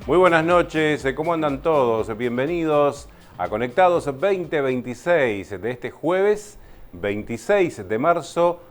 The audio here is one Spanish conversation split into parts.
Muy buenas noches, ¿cómo andan todos? Bienvenidos a Conectados 2026 de este jueves 26 de marzo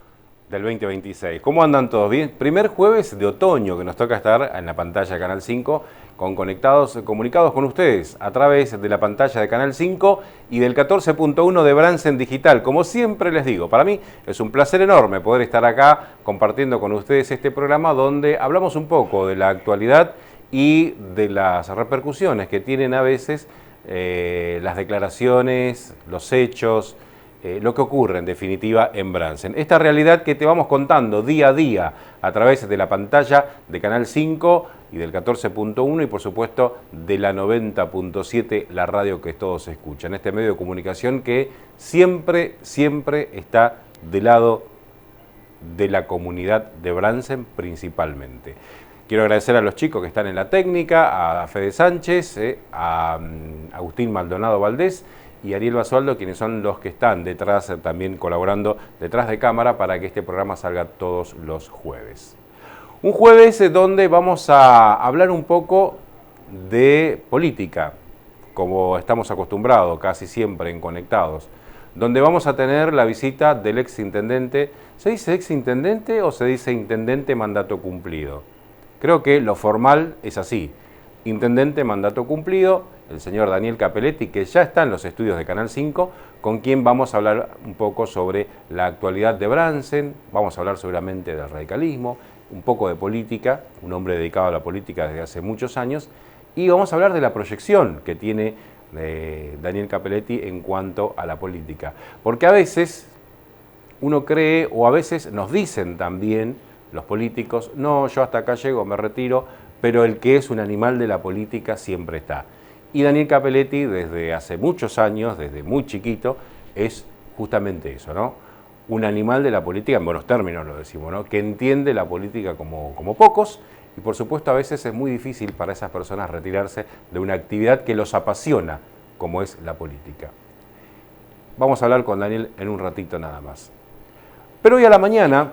del 2026. ¿Cómo andan todos? Bien, primer jueves de otoño que nos toca estar en la pantalla de Canal 5 con comunicados con ustedes a través de la pantalla de Canal 5 y del 14.1 de Bransen Digital. Como siempre les digo, para mí es un placer enorme poder estar acá compartiendo con ustedes este programa donde hablamos un poco de la actualidad y de las repercusiones que tienen a veces las declaraciones, los hechos, lo que ocurre en definitiva en Bransen. Esta realidad que te vamos contando día a día a través de la pantalla de Canal 5 y del 14.1 y por supuesto de la 90.7, la radio que todos escuchan. Este medio de comunicación que siempre está del lado de la comunidad de Bransen principalmente. Quiero agradecer a los chicos que están en la técnica, a Fede Sánchez, a Agustín Maldonado Valdés y Ariel Basualdo, quienes son los que están detrás, también colaborando detrás de cámara para que este programa salga todos los jueves. Un jueves donde vamos a hablar un poco de política, como estamos acostumbrados casi siempre en Conectados, donde vamos a tener la visita del exintendente. ¿Se dice exintendente o se dice intendente mandato cumplido? Creo que lo formal es así. Intendente mandato cumplido, el señor Daniel Capelletti, que ya está en los estudios de Canal 5, con quien vamos a hablar un poco sobre la actualidad de Bransen, vamos a hablar seguramente del radicalismo, un poco de política, un hombre dedicado a la política desde hace muchos años, y vamos a hablar de la proyección que tiene Daniel Capelletti en cuanto a la política. Porque a veces uno cree, o a veces nos dicen también los políticos, no, yo hasta acá llego, me retiro, pero el que es un animal de la política siempre está. Y Daniel Capelletti, desde hace muchos años, desde muy chiquito, es justamente eso, ¿no? Un animal de la política, en buenos términos lo decimos, ¿no? Que entiende la política como pocos, y por supuesto a veces es muy difícil para esas personas retirarse de una actividad que los apasiona, como es la política. Vamos a hablar con Daniel en un ratito nada más. Pero hoy a la mañana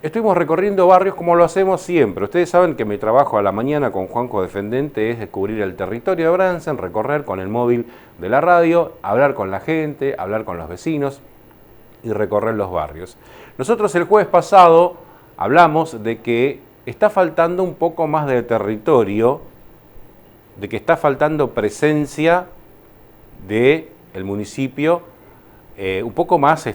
estuvimos recorriendo barrios como lo hacemos siempre. Ustedes saben que mi trabajo a la mañana con Juanjo Defendente es descubrir el territorio de Bransen, recorrer con el móvil de la radio, hablar con la gente, hablar con los vecinos y recorrer los barrios. Nosotros el jueves pasado hablamos de que está faltando un poco más de territorio, de que está faltando presencia del municipio un poco más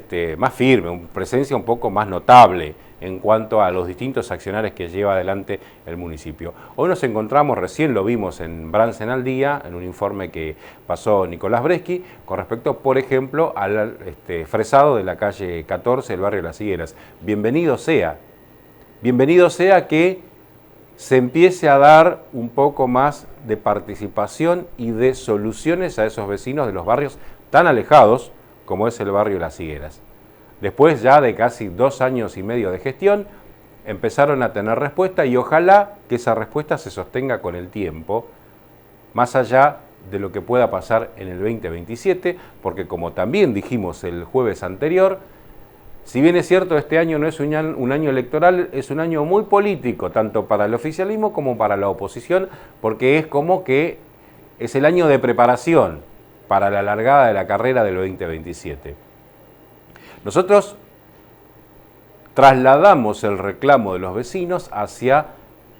firme, una presencia un poco más notable en cuanto a los distintos accionarios que lleva adelante el municipio. Hoy nos encontramos, recién lo vimos en Bransen al Día, en un informe que pasó Nicolás Breschi, con respecto, por ejemplo, al fresado de la calle 14 del barrio Las Higueras. Bienvenido sea que se empiece a dar un poco más de participación y de soluciones a esos vecinos de los barrios tan alejados como es el barrio Las Higueras. Después ya de casi 2 años y medio de gestión, empezaron a tener respuesta y ojalá que esa respuesta se sostenga con el tiempo, más allá de lo que pueda pasar en el 2027, porque como también dijimos el jueves anterior, si bien es cierto este año no es un año electoral, es un año muy político, tanto para el oficialismo como para la oposición, porque es como que es el año de preparación para la largada de la carrera del 2027. Nosotros trasladamos el reclamo de los vecinos hacia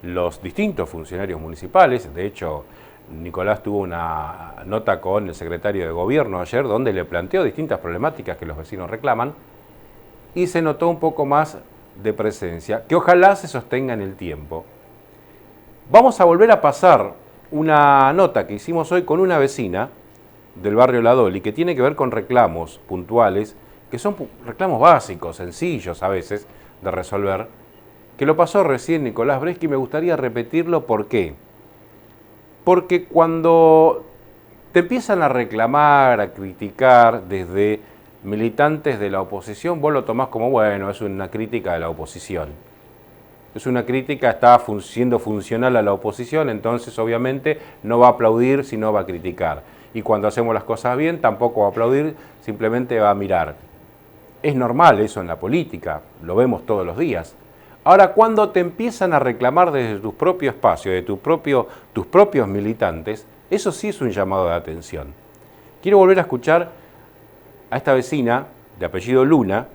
los distintos funcionarios municipales. De hecho, Nicolás tuvo una nota con el secretario de Gobierno ayer donde le planteó distintas problemáticas que los vecinos reclaman y se notó un poco más de presencia, que ojalá se sostenga en el tiempo. Vamos a volver a pasar una nota que hicimos hoy con una vecina del barrio La Doli que tiene que ver con reclamos puntuales, que son reclamos básicos, sencillos a veces de resolver, que lo pasó recién Nicolás Breschi y me gustaría repetirlo. ¿Por qué? Porque cuando te empiezan a reclamar, a criticar desde militantes de la oposición, vos lo tomás como, bueno, es una crítica de la oposición. Es una crítica, está siendo funcional a la oposición, entonces obviamente no va a aplaudir, sino va a criticar. Y cuando hacemos las cosas bien, tampoco va a aplaudir, simplemente va a mirar. Es normal eso en la política, lo vemos todos los días. Ahora, cuando te empiezan a reclamar desde tu propio espacio, de tus propios militantes, eso sí es un llamado de atención. Quiero volver a escuchar a esta vecina de apellido Luna,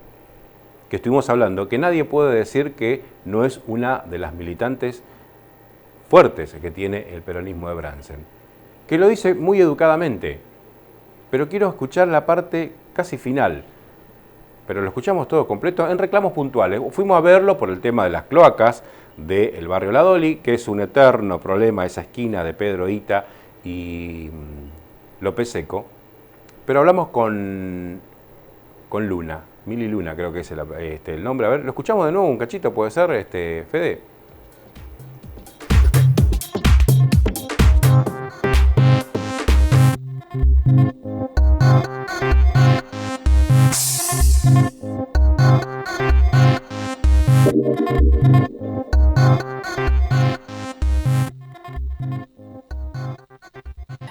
que estuvimos hablando, que nadie puede decir que no es una de las militantes fuertes que tiene el peronismo de Bransen, que lo dice muy educadamente, pero quiero escuchar la parte casi final, pero lo escuchamos todo completo en reclamos puntuales. Fuimos a verlo por el tema de las cloacas del barrio La Doli, que es un eterno problema, esa esquina de Pedro Hita y López Seco, pero hablamos con Luna, Mili Luna creo que es el nombre. A ver, lo escuchamos de nuevo un cachito, ¿puede ser, Fede?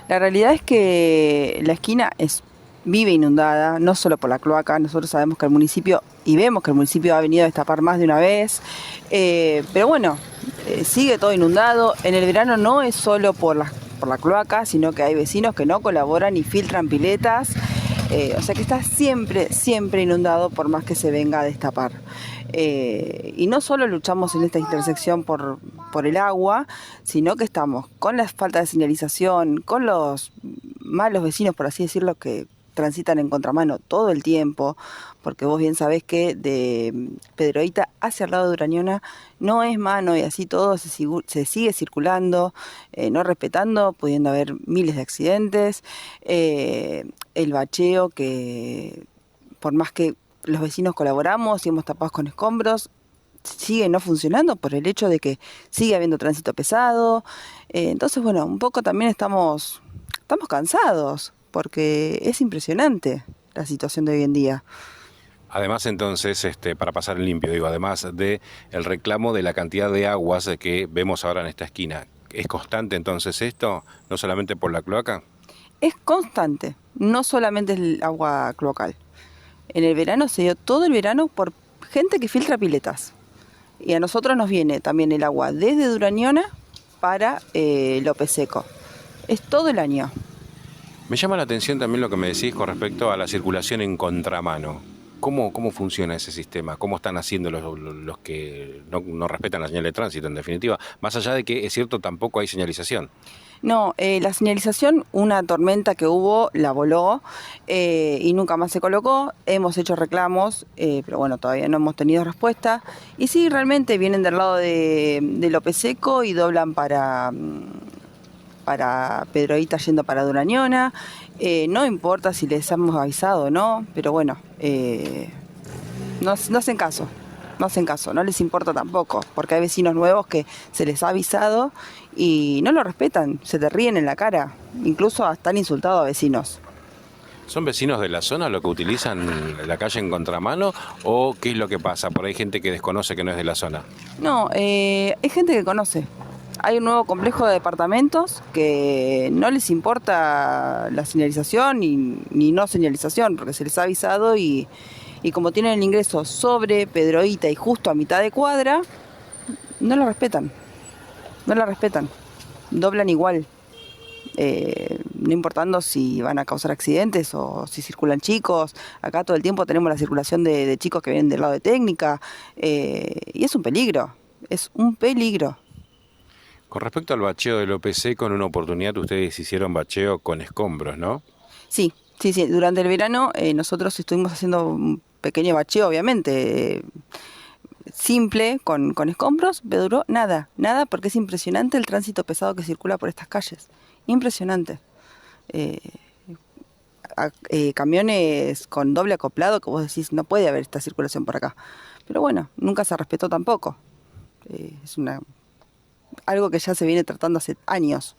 La realidad es que la esquina vive inundada, no solo por la cloaca. Nosotros sabemos que el municipio, y vemos que el municipio ha venido a destapar más de una vez, pero bueno, sigue todo inundado. En el verano no es solo por la cloaca, sino que hay vecinos que no colaboran y filtran piletas. O sea que está siempre inundado por más que se venga a destapar. Y no solo luchamos en esta intersección por el agua, sino que estamos con la falta de señalización, con los malos vecinos, por así decirlo, que transitan en contramano todo el tiempo, porque vos bien sabés que de Pedro Hita hacia el lado de Urañona no es mano y así todo se sigue circulando, no respetando, pudiendo haber miles de accidentes, el bacheo que por más que los vecinos colaboramos y hemos tapado con escombros, sigue no funcionando por el hecho de que sigue habiendo tránsito pesado. Entonces, bueno, un poco también estamos cansados, porque es impresionante la situación de hoy en día. Además, entonces, para pasar en limpio, digo, además de el reclamo de la cantidad de aguas que vemos ahora en esta esquina, ¿es constante entonces esto, no solamente por la cloaca? Es constante, no solamente el agua cloacal. En el verano se dio todo el verano por gente que filtra piletas. Y a nosotros nos viene también el agua desde Durañona para López Seco. Es todo el año. Me llama la atención también lo que me decís con respecto a la circulación en contramano. ¿Cómo funciona ese sistema? ¿Cómo están haciendo los que no respetan la señal de tránsito, en definitiva? Más allá de que, es cierto, tampoco hay señalización. No, la señalización, una tormenta que hubo, la voló y nunca más se colocó. Hemos hecho reclamos, pero bueno, todavía no hemos tenido respuesta. Y sí, realmente vienen del lado de López Seco y doblan para Pedro Hita yendo para Durañona. No importa si les hemos avisado o no, pero bueno, no hacen caso. No les importa tampoco, porque hay vecinos nuevos que se les ha avisado y no lo respetan, se te ríen en la cara, incluso hasta han insultado a vecinos. ¿Son vecinos de la zona los que utilizan la calle en contramano o qué es lo que pasa? Por ahí hay gente que desconoce que no es de la zona. No, hay gente que conoce. Hay un nuevo complejo de departamentos que no les importa la señalización ni no señalización, porque se les ha avisado y como tienen el ingreso sobre Pedro Hita y justo a mitad de cuadra, no lo respetan. Doblan igual, no importando si van a causar accidentes o si circulan chicos. Acá todo el tiempo tenemos la circulación de chicos que vienen del lado de técnica y es un peligro. Con respecto al bacheo del OPC, en una oportunidad ustedes hicieron bacheo con escombros, ¿no? Sí. Durante el verano nosotros estuvimos haciendo un pequeño bacheo, obviamente, simple, con escombros, pero duró nada, porque es impresionante el tránsito pesado que circula por estas calles. Impresionante. Camiones con doble acoplado que vos decís, no puede haber esta circulación por acá. Pero bueno, nunca se respetó tampoco. Es algo que ya se viene tratando hace años.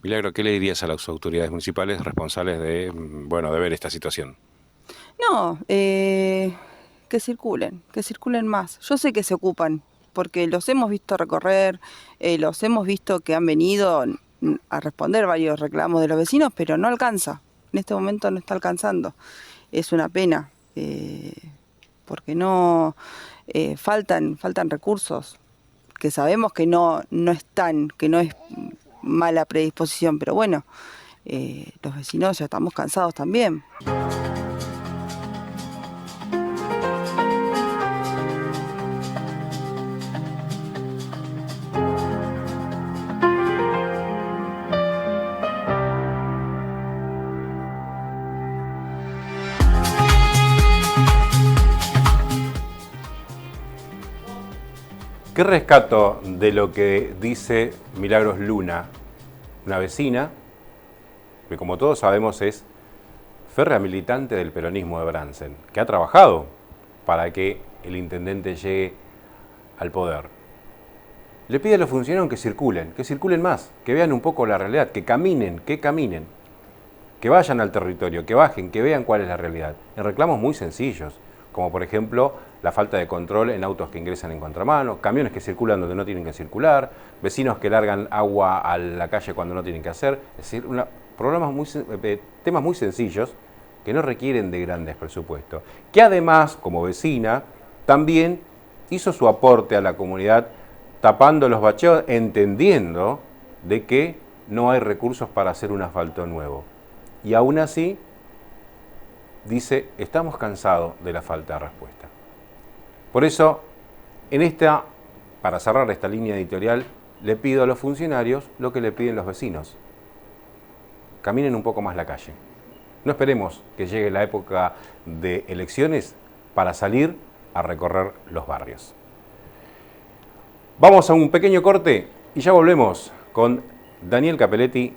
Milagro, ¿qué le dirías a las autoridades municipales responsables de ver esta situación? No, que circulen más. Yo sé que se ocupan, porque los hemos visto recorrer, los hemos visto que han venido a responder varios reclamos de los vecinos, pero no alcanza. En este momento no está alcanzando. Es una pena, porque no faltan recursos, que sabemos que no están, que no es mala predisposición, pero bueno, los vecinos ya estamos cansados también. ¿Qué rescato de lo que dice Milagros Luna, una vecina, que como todos sabemos es férrea militante del peronismo de Bransen, que ha trabajado para que el intendente llegue al poder? Le pide a los funcionarios que circulen más, que vean un poco la realidad, que caminen, que vayan al territorio, que bajen, que vean cuál es la realidad. En reclamos muy sencillos, como por ejemplo la falta de control en autos que ingresan en contramano, camiones que circulan donde no tienen que circular, vecinos que largan agua a la calle cuando no tienen que hacer. Es decir, temas muy sencillos que no requieren de grandes presupuestos. Que además, como vecina, también hizo su aporte a la comunidad tapando los bacheos, entendiendo de que no hay recursos para hacer un asfalto nuevo. Y aún así, dice, estamos cansados de la falta de respuesta. Por eso, para cerrar esta línea editorial, le pido a los funcionarios lo que le piden los vecinos. Caminen un poco más la calle. No esperemos que llegue la época de elecciones para salir a recorrer los barrios. Vamos a un pequeño corte y ya volvemos con Daniel Capelletti,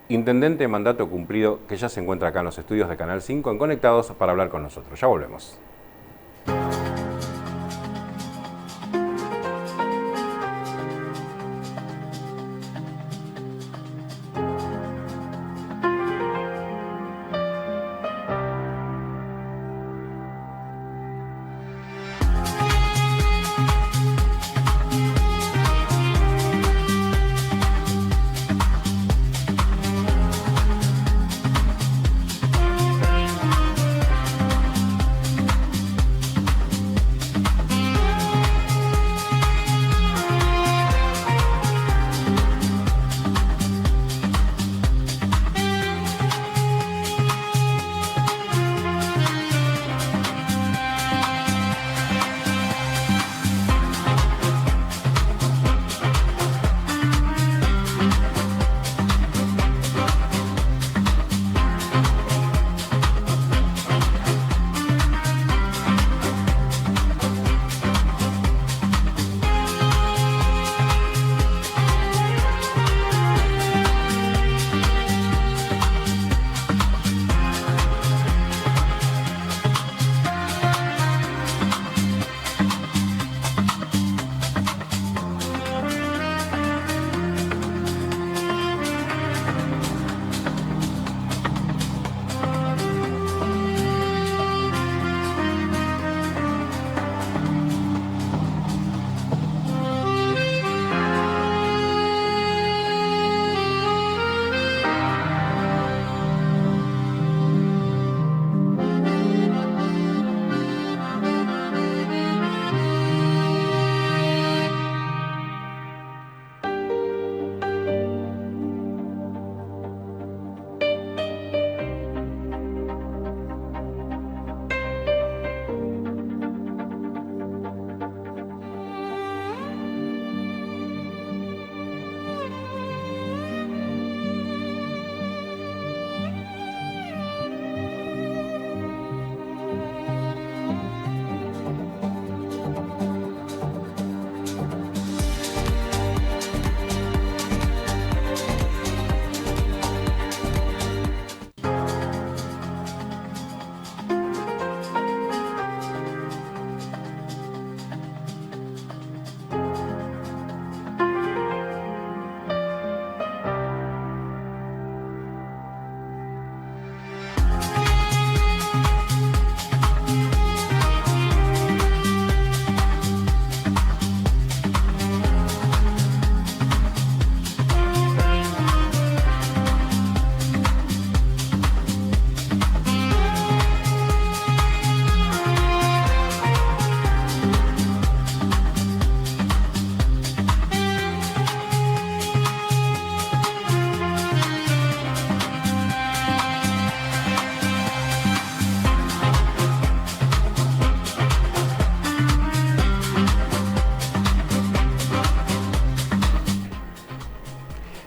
intendente de mandato cumplido, que ya se encuentra acá en los estudios de Canal 5 en Conectados para hablar con nosotros. Ya volvemos.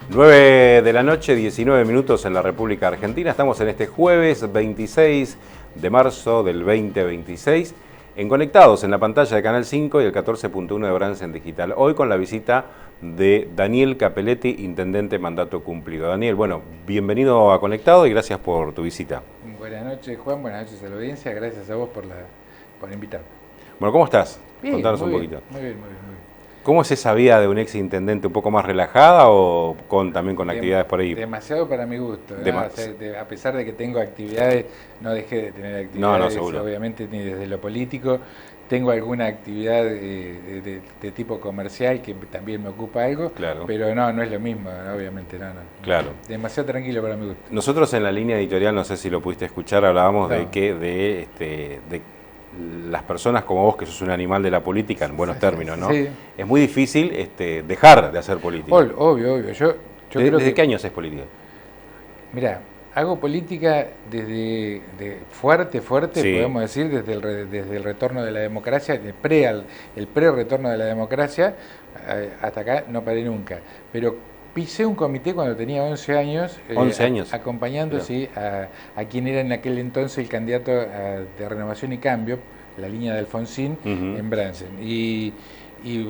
9 de la noche, 19 minutos en la República Argentina. Estamos en este jueves 26 de marzo del 2026, en Conectados en la pantalla de Canal 5 y el 14.1 de Bransen Digital. Hoy con la visita de Daniel Capelletti, intendente mandato cumplido. Daniel, bueno, bienvenido a Conectado y gracias por tu visita. Buenas noches, Juan, buenas noches a la audiencia, gracias a vos por invitarme. Bueno, ¿cómo estás? Bien, contanos un bien, poquito. Muy bien. ¿Cómo es esa vida de un ex intendente? ¿Un poco más relajada o también con actividades por ahí? Demasiado para mi gusto, ¿no? O sea, a pesar de que tengo actividades, no dejé de tener actividades, no, seguro. Obviamente ni desde lo político. Tengo alguna actividad de tipo comercial que también me ocupa algo, claro. Pero no es lo mismo, obviamente, no. Claro. Demasiado tranquilo para mi gusto. Nosotros en la línea editorial, no sé si lo pudiste escuchar, hablábamos de las personas como vos, que sos un animal de la política, en buenos términos, ¿no? Sí. Es muy difícil dejar de hacer política. Obvio. Yo creo ¿Desde qué años es política? Mirá, hago política desde fuerte, sí. Podemos decir, desde el retorno de la democracia, el pre-retorno de la democracia, hasta acá no paré nunca. Pero pisé un comité cuando tenía 11 años. 11 años. Acompañando, sí, a quien era en aquel entonces el candidato de Renovación y Cambio, la línea de Alfonsín, en Bransen. Y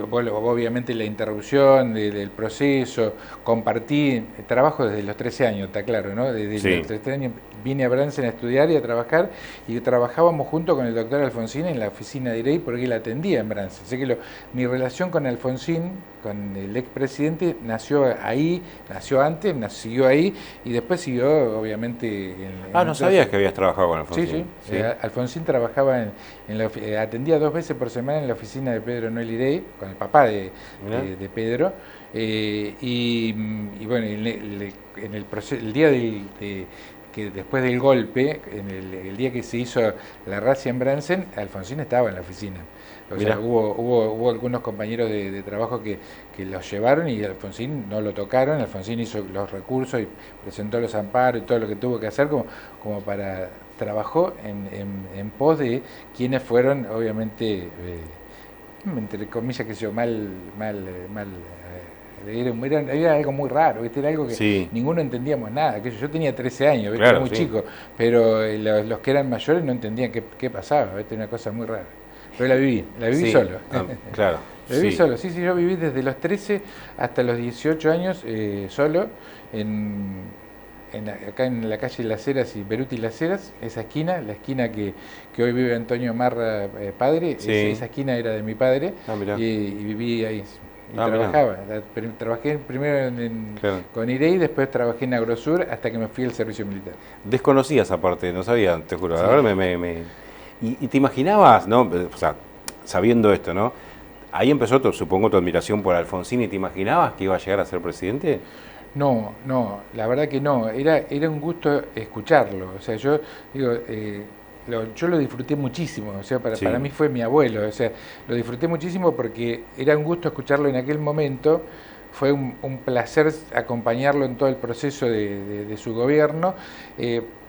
bueno, obviamente la interrupción del proceso, compartí, trabajo desde los 13 años, está claro, ¿no? Desde los 13 años vine a Bransen a estudiar y a trabajar, y trabajábamos junto con el doctor Alfonsín en la oficina de IREI porque él atendía en Bransen. Así que mi relación con Alfonsín, con el expresidente, nació ahí, nació antes, siguió ahí, y después siguió, obviamente... no sabías que habías trabajado con Alfonsín. Sí. Alfonsín trabajaba atendía 2 veces por semana en la oficina de Pedro Noel Irey, con el papá de Pedro, y bueno, el día que después del golpe, el día que se hizo la razzia en Bransen, Alfonsín estaba en la oficina. O sea, hubo algunos compañeros de trabajo que los llevaron y Alfonsín no lo tocaron. Alfonsín hizo los recursos y presentó los amparos y todo lo que tuvo que hacer como para... Trabajó en pos de quienes fueron, obviamente, entre comillas, que yo, era algo muy raro, ¿viste? Era algo que ninguno entendíamos nada. Yo tenía 13 años, ¿viste? Era muy chico, pero los que eran mayores no entendían qué pasaba, ¿viste? Una cosa muy rara. Pero la viví solo. Claro. La viví solo, sí, yo viví desde los 13 hasta los 18 años solo, acá en la calle Las Heras y Beruti Las Heras, esa esquina, la esquina que hoy vive Antonio Marra, padre, esa esquina era de mi padre, y viví ahí. Y trabajaba. Trabajé primero con IREI, después trabajé en Agrosur hasta que me fui al servicio militar. Desconocía esa parte, no sabía, te juro. Ahora ¿Y te imaginabas, no? O sea, sabiendo esto, ¿no? Ahí empezó, supongo, tu admiración por Alfonsín, ¿y te imaginabas que iba a llegar a ser presidente? No, la verdad que no. Era un gusto escucharlo. O sea, yo digo, yo lo disfruté muchísimo. O sea, para mí fue mi abuelo. O sea, lo disfruté muchísimo porque era un gusto escucharlo en aquel momento. Fue un placer acompañarlo en todo el proceso de su gobierno,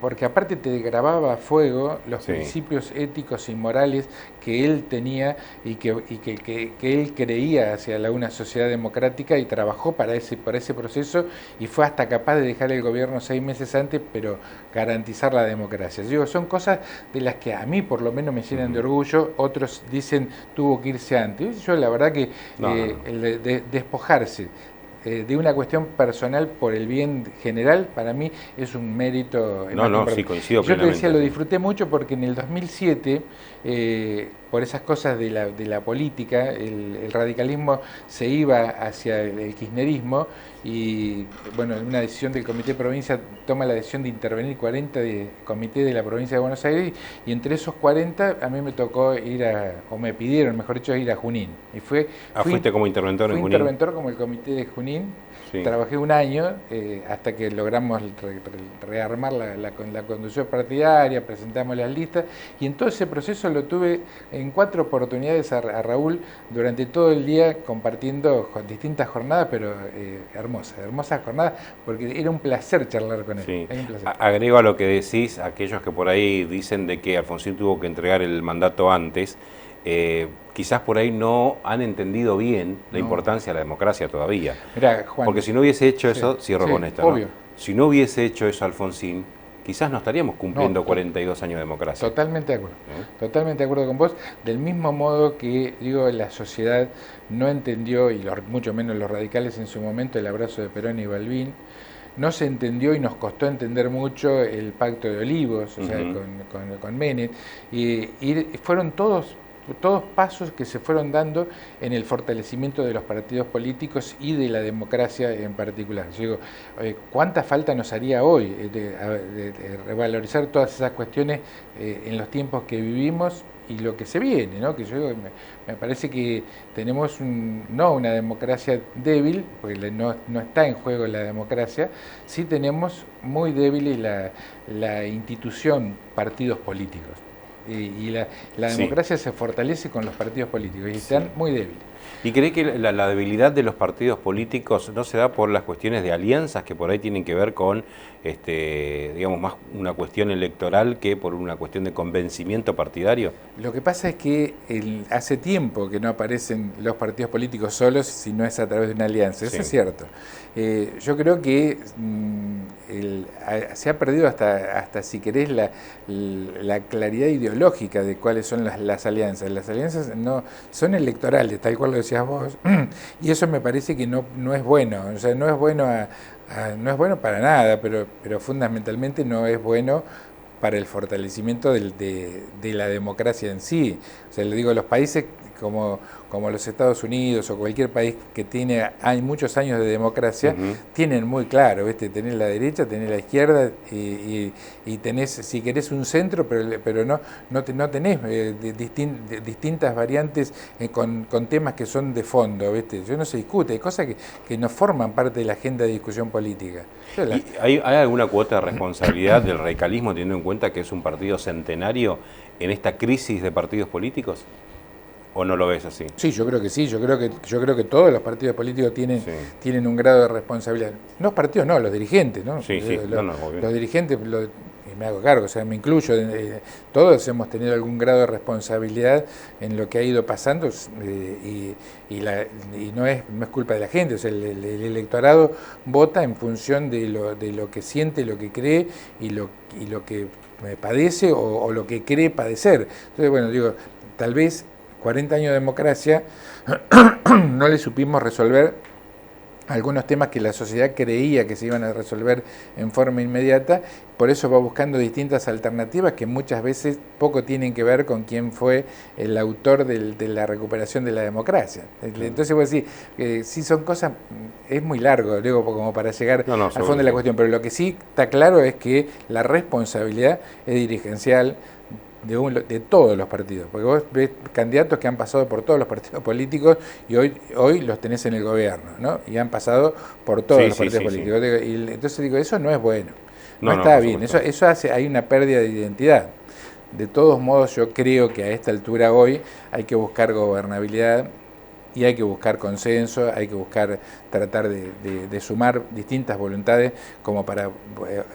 porque aparte te grababa a fuego los principios éticos y morales que él tenía y que él creía hacia una sociedad democrática, y trabajó por ese proceso, y fue hasta capaz de dejar el gobierno 6 meses antes, pero garantizar la democracia. Digo, son cosas de las que a mí por lo menos me llenan de orgullo. Otros dicen tuvo que irse antes. Yo la verdad que el de despojarse de una cuestión personal por el bien general, para mí es un mérito. Sí, coincido plenamente. Yo te decía, lo disfruté mucho porque en el 2007, por esas cosas de la política, el radicalismo se iba hacia el kirchnerismo, y bueno, una decisión del Comité de Provincia toma la decisión de intervenir 40 de comité de la provincia de Buenos Aires, y entre esos 40 a mí me tocó me pidieron, mejor dicho, ir a Junín. Y fuiste como interventor en Junín. Fui interventor como el comité de Junín. Trabajé un año hasta que logramos rearmar la conducción partidaria, presentamos las listas, y en todo ese proceso lo tuve en 4 oportunidades a Raúl durante todo el día, compartiendo distintas jornadas, pero hermosas jornadas, porque era un placer charlar con él. Sí. Agrego a lo que decís, aquellos que por ahí dicen de que Alfonsín tuvo que entregar el mandato antes. quizás por ahí no han entendido bien la importancia de la democracia todavía. Mirá, Juan, porque si no hubiese hecho sí, eso, cierro sí, con esto, obvio. ¿no? Si no hubiese hecho eso Alfonsín, quizás no estaríamos cumpliendo 42 años de democracia. Totalmente de acuerdo. Totalmente de acuerdo con vos. Del mismo modo que, digo, la sociedad no entendió, y mucho menos los radicales en su momento, el abrazo de Perón y Balbín. No se entendió y nos costó entender mucho el Pacto de Olivos, o sea, con Menem. Y fueron todos pasos que se fueron dando en el fortalecimiento de los partidos políticos y de la democracia en particular. Yo digo, ¿cuánta falta nos haría hoy de revalorizar todas esas cuestiones en los tiempos que vivimos y lo que se viene, ¿no? Que yo digo, me parece que tenemos no una democracia débil, porque no está en juego la democracia, sí tenemos muy débil la institución partidos políticos. Y la democracia se fortalece con los partidos políticos y están muy débiles. ¿Y cree que la debilidad de los partidos políticos no se da por las cuestiones de alianzas que por ahí tienen que ver con, digamos, más una cuestión electoral que por una cuestión de convencimiento partidario? Lo que pasa es que hace tiempo que no aparecen los partidos políticos solos si no es a través de una alianza, eso es cierto. Yo creo que se ha perdido hasta si querés, la claridad ideológica de cuáles son las alianzas. Las alianzas no son electorales, tal cual lo decías vos, y eso me parece que no es bueno. O sea, no es bueno no es bueno para nada, pero fundamentalmente no es bueno para el fortalecimiento de la democracia en sí. O sea, le digo, los países como los Estados Unidos o cualquier país que hay muchos años de democracia, tienen muy claro, ¿viste? Tenés la derecha, tenés la izquierda y tenés, si querés, un centro, pero no tenés distintas variantes con temas que son de fondo, ¿viste? Eso no se discute, hay cosas que no forman parte de la agenda de discusión política. ¿Hay alguna cuota de responsabilidad del radicalismo teniendo en cuenta que es un partido centenario en esta crisis de partidos políticos? ¿O no lo ves así? Sí, yo creo que sí, yo creo que todos los partidos políticos tienen un grado de responsabilidad. No los partidos, no, los dirigentes, ¿no? Sí, los dirigentes, y me hago cargo, o sea, me incluyo, todos hemos tenido algún grado de responsabilidad en lo que ha ido pasando y no es culpa de la gente, o sea, el electorado vota en función de lo que siente, lo que cree y lo que padece o lo que cree padecer. Entonces, bueno, digo, tal vez 40 años de democracia no le supimos resolver algunos temas que la sociedad creía que se iban a resolver en forma inmediata, por eso va buscando distintas alternativas que muchas veces poco tienen que ver con quién fue el autor de la recuperación de la democracia. Entonces voy a decir, sí son cosas, es muy largo, digo, como para llegar al fondo de la cuestión, pero lo que sí está claro es que la responsabilidad es dirigencial de todos los partidos, porque vos ves candidatos que han pasado por todos los partidos políticos y hoy los tenés en el gobierno, ¿no? Y han pasado por todos los partidos políticos. Y entonces digo, eso no es bueno, no está bien, eso hay una pérdida de identidad. De todos modos, yo creo que a esta altura hoy hay que buscar gobernabilidad y hay que buscar consenso, hay que tratar de sumar distintas voluntades como para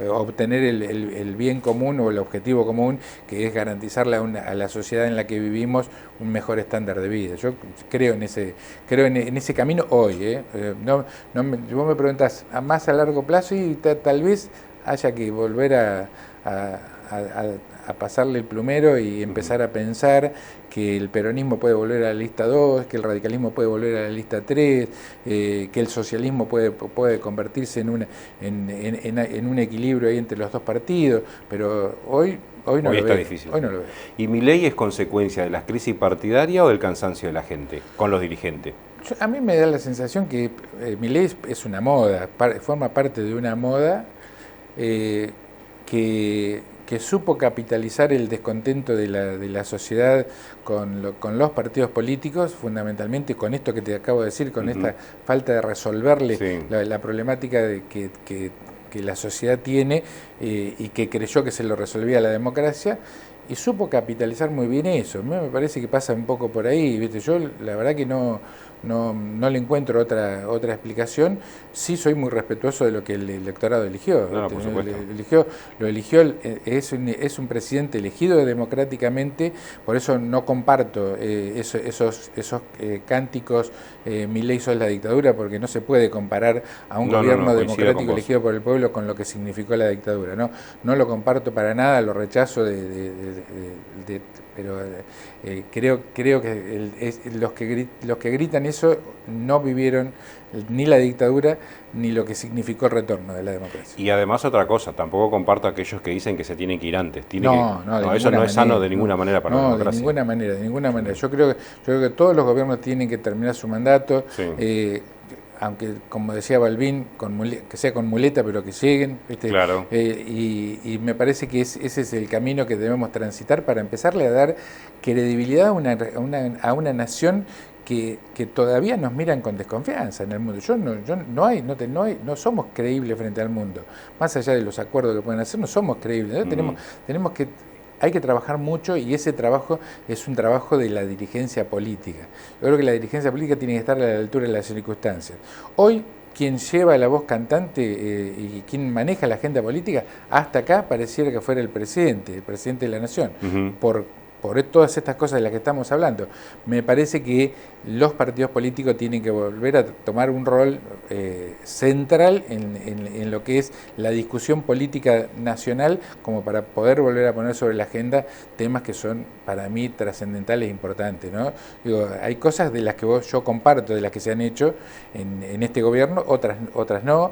obtener el bien común o el objetivo común, que es garantizarle a la sociedad en la que vivimos un mejor estándar de vida. Yo creo en ese camino hoy. Vos me preguntás, ¿a más a largo plazo? Y tal vez haya que volver a pasarle el plumero y empezar a pensar que el peronismo puede volver a la lista 2, que el radicalismo puede volver a la lista 3, que el socialismo puede convertirse en un equilibrio ahí entre los dos partidos, pero hoy no lo está veo. Difícil. Hoy no lo veo. ¿Y Milei es consecuencia de la crisis partidaria o del cansancio de la gente con los dirigentes? A mí me da la sensación que Milei es una moda, forma parte de una moda que supo capitalizar el descontento de la sociedad con los partidos políticos, fundamentalmente con esto que te acabo de decir, con esta falta de resolverle la problemática que la sociedad tiene y que creyó que se lo resolvía la democracia, y supo capitalizar muy bien eso. A mí me parece que pasa un poco por ahí, ¿viste? Yo la verdad que no no le encuentro otra explicación. Sí soy muy respetuoso de lo que el electorado eligió. No, por supuesto. Lo eligió, es un presidente elegido democráticamente, por eso no comparto esos cánticos, Milei sos la dictadura, porque no se puede comparar a un gobierno democrático elegido por el pueblo con lo que significó la dictadura. No lo comparto para nada, lo rechazo pero creo que los que gritan eso no vivieron ni la dictadura ni lo que significó el retorno de la democracia. Y además otra cosa, tampoco comparto a aquellos que dicen que se tienen que ir antes. Eso no es sano de ninguna manera para la democracia. De ninguna manera. Yo creo que todos los gobiernos tienen que terminar su mandato. Sí. Aunque, como decía Balbín, que sea con muleta, pero que lleguen. Claro. Y me parece que ese es el camino que debemos transitar para empezarle a dar credibilidad a una nación que todavía nos miran con desconfianza en el mundo. No somos creíbles frente al mundo. Más allá de los acuerdos que pueden hacer, no somos creíbles. Hay que trabajar mucho, y ese trabajo es un trabajo de la dirigencia política. Yo creo que la dirigencia política tiene que estar a la altura de las circunstancias. Hoy, quien lleva la voz cantante y quien maneja la agenda política, hasta acá pareciera que fuera el presidente de la nación, por todas estas cosas de las que estamos hablando. Me parece que los partidos políticos tienen que volver a tomar un rol central en lo que es la discusión política nacional, como para poder volver a poner sobre la agenda temas que son para mí trascendentales e importantes, ¿no? Digo, hay cosas de las que yo comparto, de las que se han hecho en este gobierno, otras no,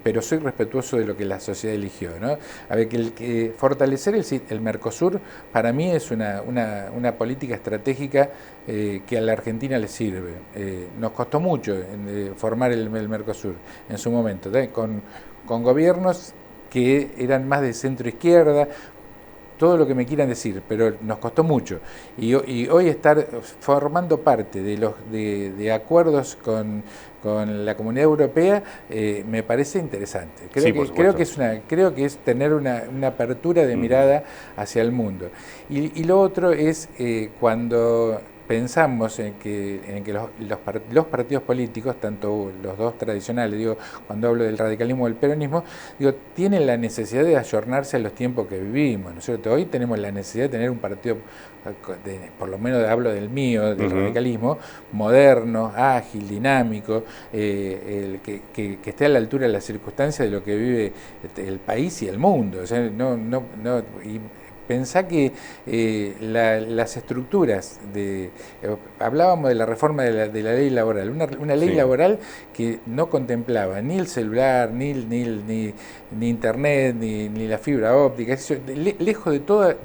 pero soy respetuoso de lo que la sociedad eligió, ¿no? A ver, que fortalecer el Mercosur para mí es una política estratégica que a la Argentina le sirve. Nos costó mucho formar el Mercosur en su momento, con gobiernos que eran más de centro izquierda, todo lo que me quieran decir, pero nos costó mucho. Y hoy estar formando parte de acuerdos con la Comunidad Europea me parece interesante. Creo que es tener una apertura de mirada hacia el mundo. Y lo otro es cuando pensamos en que los partidos políticos, tanto los dos tradicionales, cuando hablo del radicalismo o del peronismo, tienen la necesidad de ayornarse a los tiempos que vivimos, ¿no es cierto? Hoy tenemos la necesidad de tener un partido, por lo menos hablo del mío, del radicalismo, moderno, ágil, dinámico, que esté a la altura de las circunstancias de lo que vive el país y el mundo. O sea, pensá que las estructuras hablábamos de la reforma de la ley laboral, una ley laboral que no contemplaba ni el celular, ni internet, ni la fibra óptica, lejos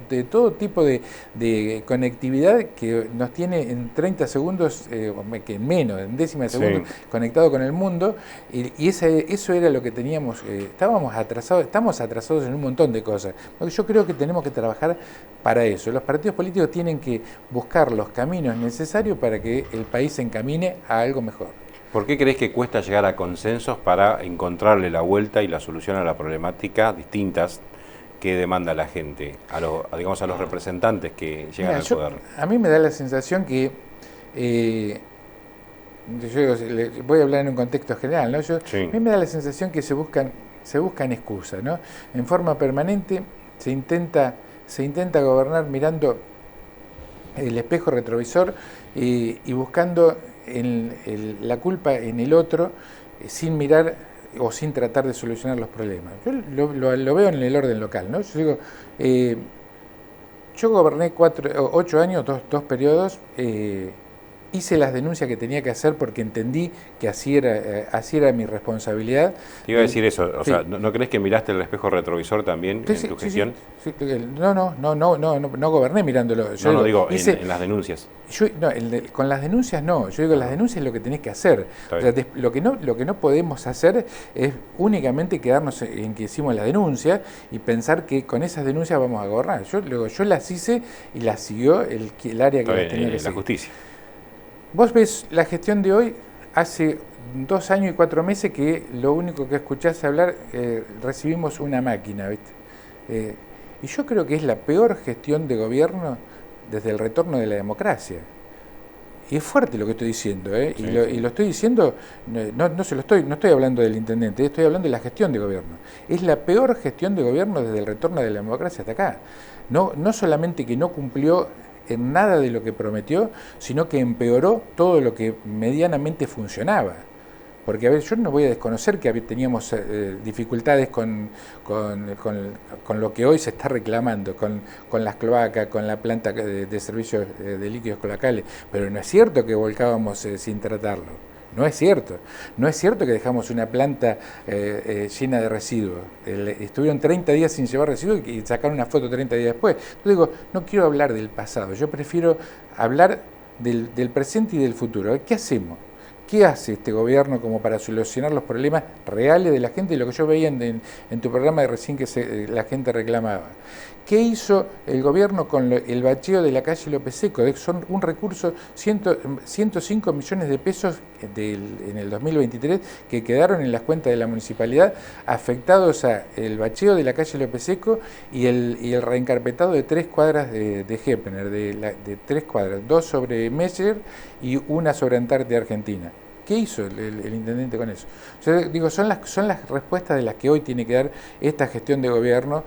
de todo tipo de conectividad que nos tiene en 30 segundos, que en menos, en décimas de segundo, conectado con el mundo, y eso era lo que teníamos. Estamos atrasados en un montón de cosas. Yo creo que tenemos que trabajar para eso. Los partidos políticos tienen que buscar los caminos necesarios para que el país se encamine a algo mejor. ¿Por qué crees que cuesta llegar a consensos para encontrarle la vuelta y la solución a la problemática distintas que demanda la gente, a los representantes que llegan al poder? A mí me da la sensación que, voy a hablar en un contexto general, ¿no? A mí me da la sensación que se buscan excusas, ¿no? En forma permanente se intenta gobernar mirando el espejo retrovisor y buscando la culpa en el otro, sin mirar o sin tratar de solucionar los problemas. Yo lo veo en el orden local, ¿no? Yo digo, yo goberné 8 años, dos periodos, hice las denuncias que tenía que hacer porque entendí que así era mi responsabilidad. Te iba a decir eso, sea, ¿no crees que miraste el espejo retrovisor también en tu gestión? Sí. No goberné mirándolo. Digo, en las denuncias. Con las denuncias no, yo digo, las denuncias es lo que tenés que hacer. O sea, lo que no podemos hacer es únicamente quedarnos en que hicimos la denuncia y pensar que con esas denuncias vamos a gobernar. Yo las hice y las siguió el área que las tenía que seguir. La justicia. Vos ves la gestión de hoy, hace 2 años y 4 meses que lo único que escuchás hablar, recibimos una máquina, ¿viste? Y yo creo que es la peor gestión de gobierno desde el retorno de la democracia. Y es fuerte lo que estoy diciendo, ¿eh? Sí, Y lo estoy diciendo, no estoy hablando del intendente, estoy hablando de la gestión de gobierno. Es la peor gestión de gobierno desde el retorno de la democracia hasta acá. No solamente que no cumplió en nada de lo que prometió, sino que empeoró todo lo que medianamente funcionaba. Porque, a ver, yo no voy a desconocer que teníamos dificultades con lo que hoy se está reclamando, con las cloacas, con la planta de servicios de líquidos cloacales, pero no es cierto que volcábamos sin tratarlo. No es cierto. No es cierto que dejamos una planta llena de residuos. Estuvieron 30 días sin llevar residuos y sacaron una foto 30 días después. Yo digo, no quiero hablar del pasado, yo prefiero hablar del presente y del futuro. ¿Qué hacemos? ¿Qué hace este gobierno como para solucionar los problemas reales de la gente y lo que yo veía en tu programa de recién que la gente reclamaba? ¿Qué hizo el gobierno con el bacheo de la calle López Seco? Son un recurso, 105 millones de pesos en el 2023 que quedaron en las cuentas de la municipalidad afectados a el bacheo de la calle López Seco y el reencarpetado de 3 cuadras de Hepner, de 3 cuadras, 2 sobre Meyer y una sobre Antártida Argentina. ¿Qué hizo el intendente con eso? Yo digo, son las respuestas de las que hoy tiene que dar esta gestión de gobierno.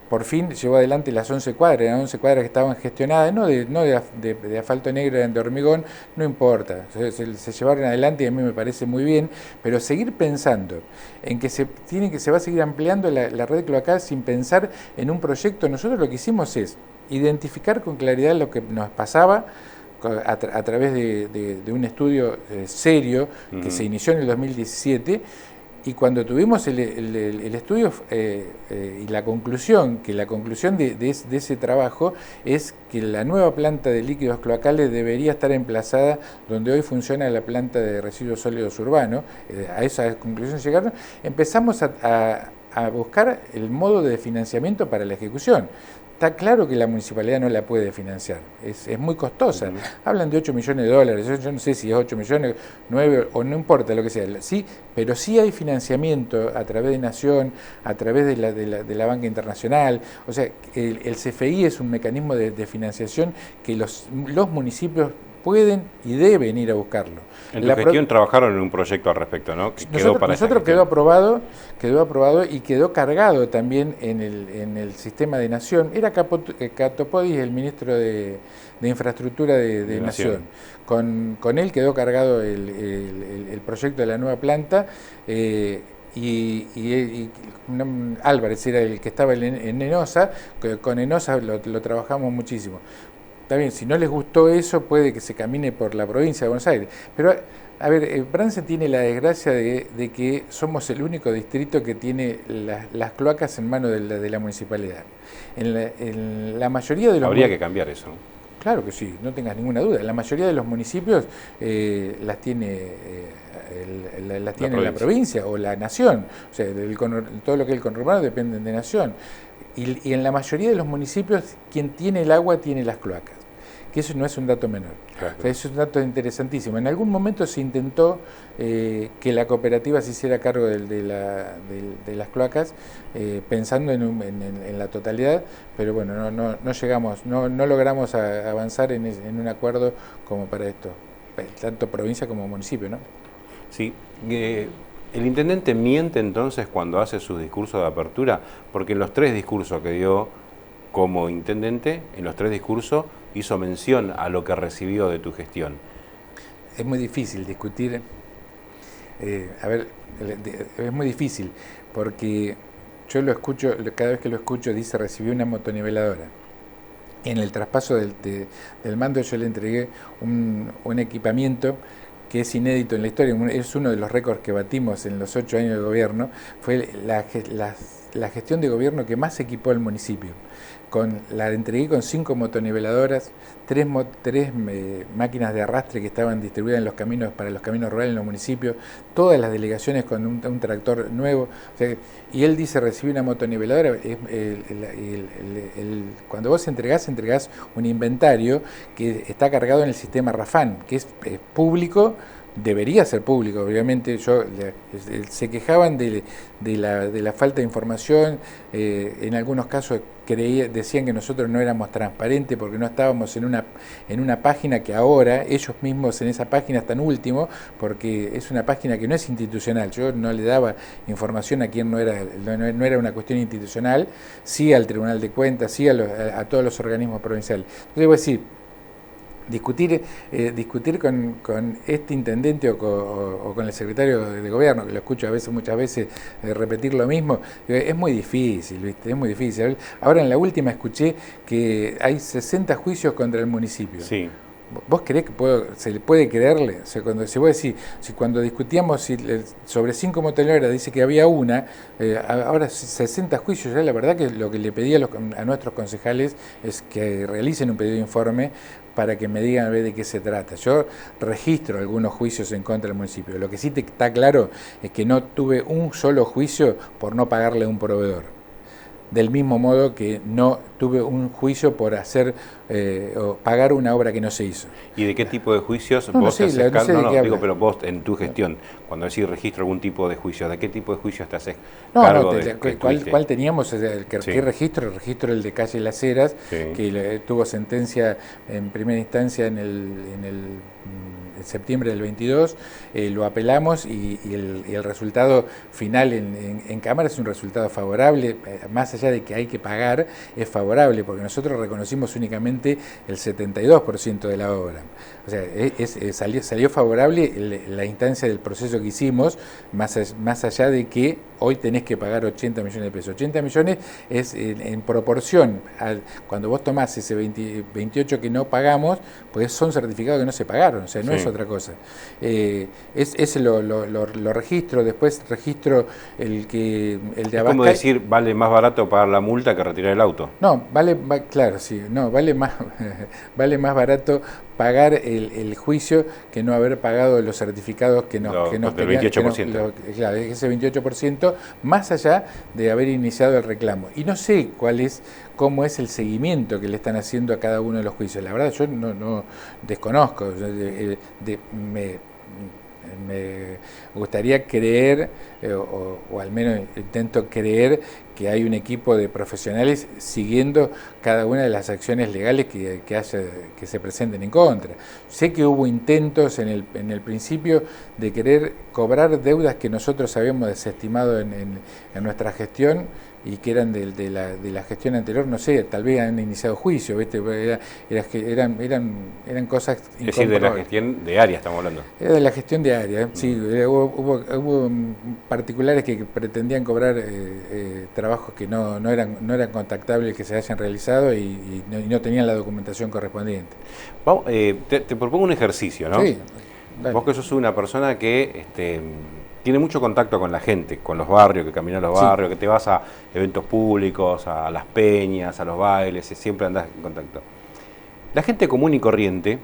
Por fin llevó adelante las 11 cuadras, eran 11 cuadras que estaban gestionadas, no de asfalto negro, eran de hormigón, no importa, se llevaron adelante y a mí me parece muy bien, pero seguir pensando en que se va a seguir ampliando la red cloacal sin pensar en un proyecto. Nosotros lo que hicimos es identificar con claridad lo que nos pasaba a través de un estudio serio que se inició en el 2017. Y cuando tuvimos el estudio y la conclusión de ese trabajo es que la nueva planta de líquidos cloacales debería estar emplazada donde hoy funciona la planta de residuos sólidos urbanos, a esa conclusión llegaron, empezamos a buscar el modo de financiamiento para la ejecución. Está claro que la municipalidad no la puede financiar, es muy costosa. Hablan de 8 millones de dólares, yo no sé si es 8 millones, 9 o no importa lo que sea, sí, pero sí hay financiamiento a través de Nación, a través de la banca internacional. O sea, el CFI es un mecanismo de financiación que los municipios pueden y deben ir a buscarlo. En tu gestión trabajaron en un proyecto al respecto, ¿no? Nosotros quedó aprobado y quedó cargado también en el sistema de Nación. Era Catopodis el ministro de Infraestructura de Nación. Con él quedó cargado el proyecto de la nueva planta. Y Álvarez era el que estaba en ENOSA. Con ENOSA lo trabajamos muchísimo. Está bien, si no les gustó eso, puede que se camine por la provincia de Buenos Aires. Pero, a ver, Bransen tiene la desgracia de que somos el único distrito que tiene las cloacas en manos de la municipalidad. En la mayoría de los... Habría que cambiar eso, ¿no? Claro que sí, no tengas ninguna duda. La mayoría de los municipios las tiene la provincia o la nación. O sea, todo lo que es el conurbano depende de Nación. Y en la mayoría de los municipios, quien tiene el agua tiene las cloacas. Que eso no es un dato menor. Claro. O sea, eso es un dato interesantísimo. En algún momento se intentó que la cooperativa se hiciera cargo de las cloacas, pensando en la totalidad, pero bueno, no llegamos, no logramos avanzar en un acuerdo como para esto, tanto provincia como municipio, ¿no? Sí. ¿El intendente miente entonces cuando hace sus discursos de apertura? Porque en los 3 discursos que dio como intendente, en los 3 discursos hizo mención a lo que recibió de tu gestión. Es muy difícil discutir, es muy difícil, porque yo lo escucho, cada vez que lo escucho dice recibió una motoniveladora. En el traspaso del mando yo le entregué un equipamiento que es inédito en la historia, es uno de los récords que batimos en los 8 años de gobierno, fue la gestión de gobierno que más equipó el municipio. La entregué con 5 motoniveladoras, 3 máquinas de arrastre que estaban distribuidas en los caminos, para los caminos rurales en los municipios, todas las delegaciones con un tractor nuevo. O sea, y él dice, recibí una motoniveladora. Cuando vos entregás un inventario que está cargado en el sistema RAFAN, que es público, debería ser público, obviamente. Se quejaban de la falta de información, en algunos casos decían que nosotros no éramos transparentes porque no estábamos en una página que ahora ellos mismos en esa página están último, porque es una página que no es institucional. Yo no le daba información a quien no era una cuestión institucional, sí al Tribunal de Cuentas, sí a todos los organismos provinciales. Entonces, voy a decir, discutir con este intendente o con el secretario de gobierno, que lo escucho muchas veces repetir lo mismo, es muy difícil, ¿viste? Es muy difícil. Ahora en la última escuché que hay 60 juicios contra el municipio. Sí. ¿Vos creés que se le puede creerle? O sea, cuando discutíamos sobre 5 motoneras dice que había una, ahora 60 juicios, ya la verdad que lo que le pedí a nuestros concejales es que realicen un pedido de informe para que me digan a ver de qué se trata. Yo registro algunos juicios en contra del municipio. Lo que sí está claro es que no tuve un solo juicio por no pagarle a un proveedor. Del mismo modo que no tuve un juicio por hacer o pagar una obra que no se hizo. ¿Y de qué tipo de juicios vos te haces cargo? Digo, pero vos en tu gestión, cuando decís registro algún tipo de juicio, ¿de qué tipo de juicios te haces cargo? ¿Cuál teníamos? ¿Qué registro? El registro el de calle Las Heras, que tuvo sentencia en primera instancia en septiembre del 22, lo apelamos y el resultado final en Cámara es un resultado favorable, más allá de que hay que pagar, es favorable, porque nosotros reconocimos únicamente el 72% de la obra. O sea, salió favorable la instancia del proceso que hicimos, más allá de que hoy tenés que pagar 80 millones de pesos. 80 millones es en proporción, cuando vos tomás ese 28 que no pagamos, pues son certificados que no se pagaron, o sea, no es otra cosa. Ese lo registro, después registro el de Abascal. Es como decir, vale más barato pagar la multa que retirar el auto. No, claro, sí, no, vale más barato pagar el juicio que no haber pagado los certificados que nos del 28%. Claro, ese 28%, más allá de haber iniciado el reclamo. Y no sé cómo es el seguimiento que le están haciendo a cada uno de los juicios. La verdad, yo no desconozco. Me gustaría creer, o al menos intento creer, que hay un equipo de profesionales siguiendo cada una de las acciones legales que se presenten en contra. Sé que hubo intentos en el principio de querer cobrar deudas que nosotros habíamos desestimado en nuestra gestión y que eran de la gestión anterior, no sé, tal vez han iniciado juicio, ¿viste? Eran cosas incomprobables. Es decir, de la gestión de área estamos hablando. Era de la gestión de área, sí. Hubo particulares que pretendían cobrar trabajos que no eran contactables, que se hayan realizado y no tenían la documentación correspondiente. Vamos, te propongo un ejercicio, ¿no? Sí, dale. Vos que sos una persona que tiene mucho contacto con la gente, con los barrios, que camina a los barrios, que te vas a eventos públicos, a las peñas, a los bailes, siempre andás en contacto. La gente común y corriente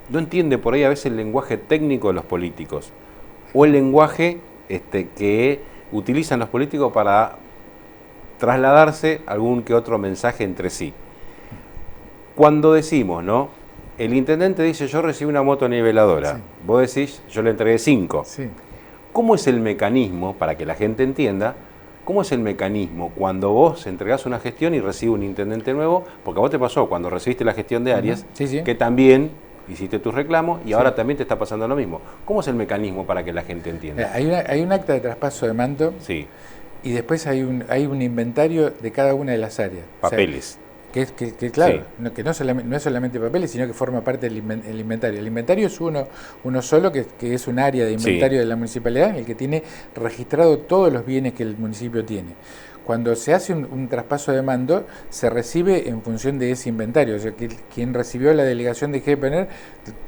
no entiende por ahí a veces el lenguaje técnico de los políticos o el lenguaje que utilizan los políticos para trasladarse algún que otro mensaje entre sí. Cuando decimos, ¿no? El intendente dice, yo recibí una motoniveladora. Sí. Vos decís, yo le entregué 5. Sí. ¿Cómo es el mecanismo, para que la gente entienda, cómo es el mecanismo cuando vos entregás una gestión y recibes un intendente nuevo? Porque a vos te pasó cuando recibiste la gestión de áreas, que también hiciste tus reclamos y ahora también te está pasando lo mismo. ¿Cómo es el mecanismo para que la gente entienda? Hay un acta de traspaso de mando. Sí. Y después hay un inventario de cada una de las áreas. Papeles. O sea, claro, que no es solamente papeles, sino que forma parte del inventario. El inventario es uno solo, que es un área de inventario de la municipalidad, en el que tiene registrado todos los bienes que el municipio tiene. Cuando se hace un traspaso de mando, se recibe en función de ese inventario. O sea, que quien recibió la delegación de GPNR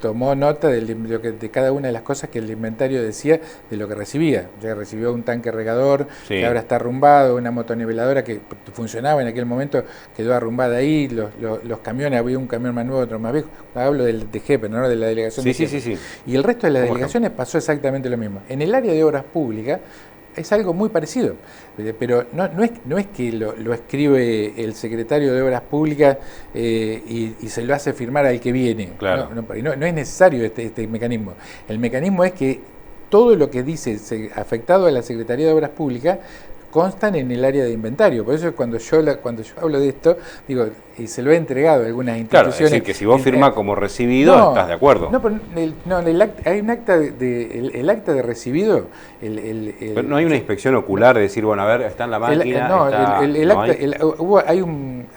tomó nota de cada una de las cosas que el inventario decía de lo que recibía. Ya recibió un tanque regador, que ahora está arrumbado, una motoniveladora que funcionaba en aquel momento, quedó arrumbada ahí, los camiones, había un camión más nuevo, otro más viejo. Hablo de GPNR, ¿no? De la delegación de GPNR. Sí. Y el resto de las delegaciones pasó exactamente lo mismo. En el área de obras públicas, es algo muy parecido, pero no es que lo escribe el secretario de Obras Públicas y se lo hace firmar al que viene. Claro. No es necesario este mecanismo. El mecanismo es que todo lo que dice afectado a la Secretaría de Obras Públicas constan en el área de inventario. Por eso cuando yo hablo de esto, digo, y se lo he entregado a algunas instituciones. Claro, es decir, que si vos firmás como recibido, estás de acuerdo. No, pero hay un acta el acta de recibido. Pero no hay una inspección ocular de decir, bueno, a ver, está en la máquina.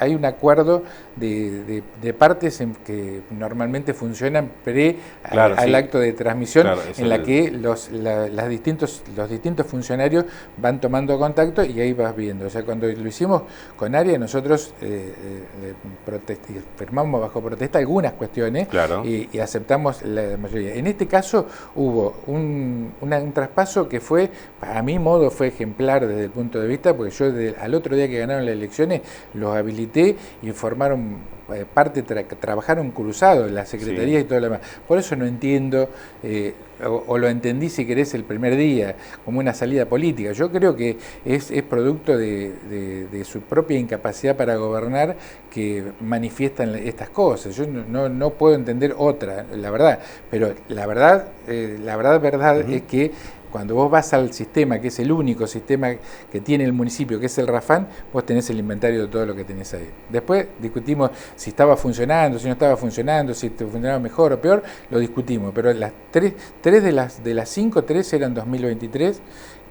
Hay un acuerdo de partes que normalmente funcionan al acto de transmisión, en la que los distintos funcionarios van tomando contacto y ahí vas viendo. O sea, cuando lo hicimos con ARIA, nosotros firmamos bajo protesta algunas cuestiones y aceptamos la mayoría. En este caso hubo un traspaso que fue, a mi modo, fue ejemplar desde el punto de vista, porque yo al otro día que ganaron las elecciones los habilité y formaron trabajaron cruzados la Secretaría y todo lo demás. Por eso no entiendo, o lo entendí si querés el primer día, como una salida política. Yo creo que es producto de su propia incapacidad para gobernar que manifiestan estas cosas. Yo no puedo entender otra, la verdad. Pero la verdad es que cuando vos vas al sistema, que es el único sistema que tiene el municipio, que es el RAFAN, vos tenés el inventario de todo lo que tenés ahí. Después discutimos si estaba funcionando, si no estaba funcionando, si funcionaba mejor o peor, lo discutimos. Pero las tres de las 5, 3 eran 2023,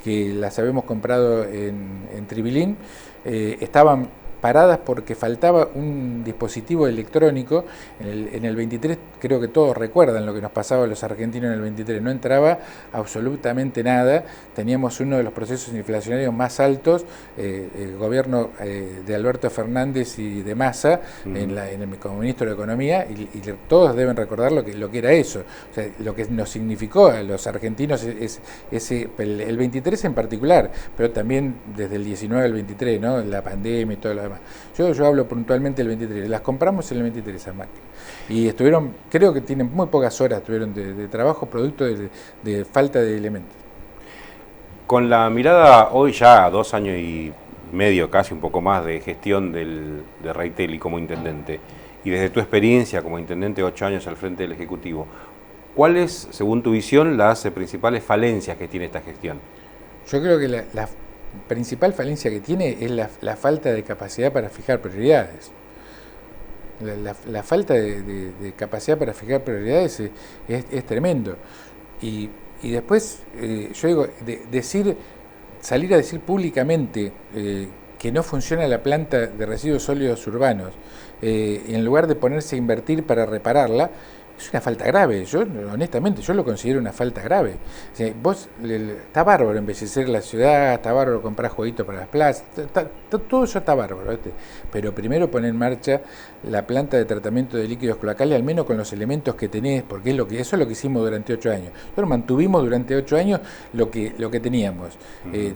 que las habíamos comprado en Tribilín, estaban paradas porque faltaba un dispositivo electrónico. En el 23, creo que todos recuerdan lo que nos pasaba a los argentinos en el 23, no entraba absolutamente nada, teníamos uno de los procesos inflacionarios más altos, el gobierno de Alberto Fernández y de Massa, como ministro de Economía, y todos deben recordar lo que era eso, o sea, lo que nos significó a los argentinos el 23 en particular, pero también desde el 19 al 23, ¿no? La pandemia y todo lo demás. Yo hablo puntualmente del 23, las compramos en el 23 a máquina. Y estuvieron, creo que tienen muy pocas horas tuvieron de trabajo producto de falta de elementos. Con la mirada hoy ya a 2 años y medio, casi un poco más, de gestión de Reiteli como intendente, y desde tu experiencia como intendente 8 años al frente del Ejecutivo, ¿cuáles, según tu visión, las principales falencias que tiene esta gestión? Yo creo que la principal falencia que tiene es la falta de capacidad para fijar prioridades. La falta de capacidad para fijar prioridades es tremendo. Y después, yo digo, salir a decir públicamente que no funciona la planta de residuos sólidos urbanos, en lugar de ponerse a invertir para repararla, es una falta grave. Yo, honestamente, lo considero una falta grave. O sea, está bárbaro embellecer la ciudad, está bárbaro comprar jueguitos para las plazas, todo eso está bárbaro, ¿viste? Pero primero poner en marcha la planta de tratamiento de líquidos cloacales, al menos con los elementos que tenés, porque eso es lo que hicimos durante 8 años. Nosotros mantuvimos durante 8 años lo que teníamos.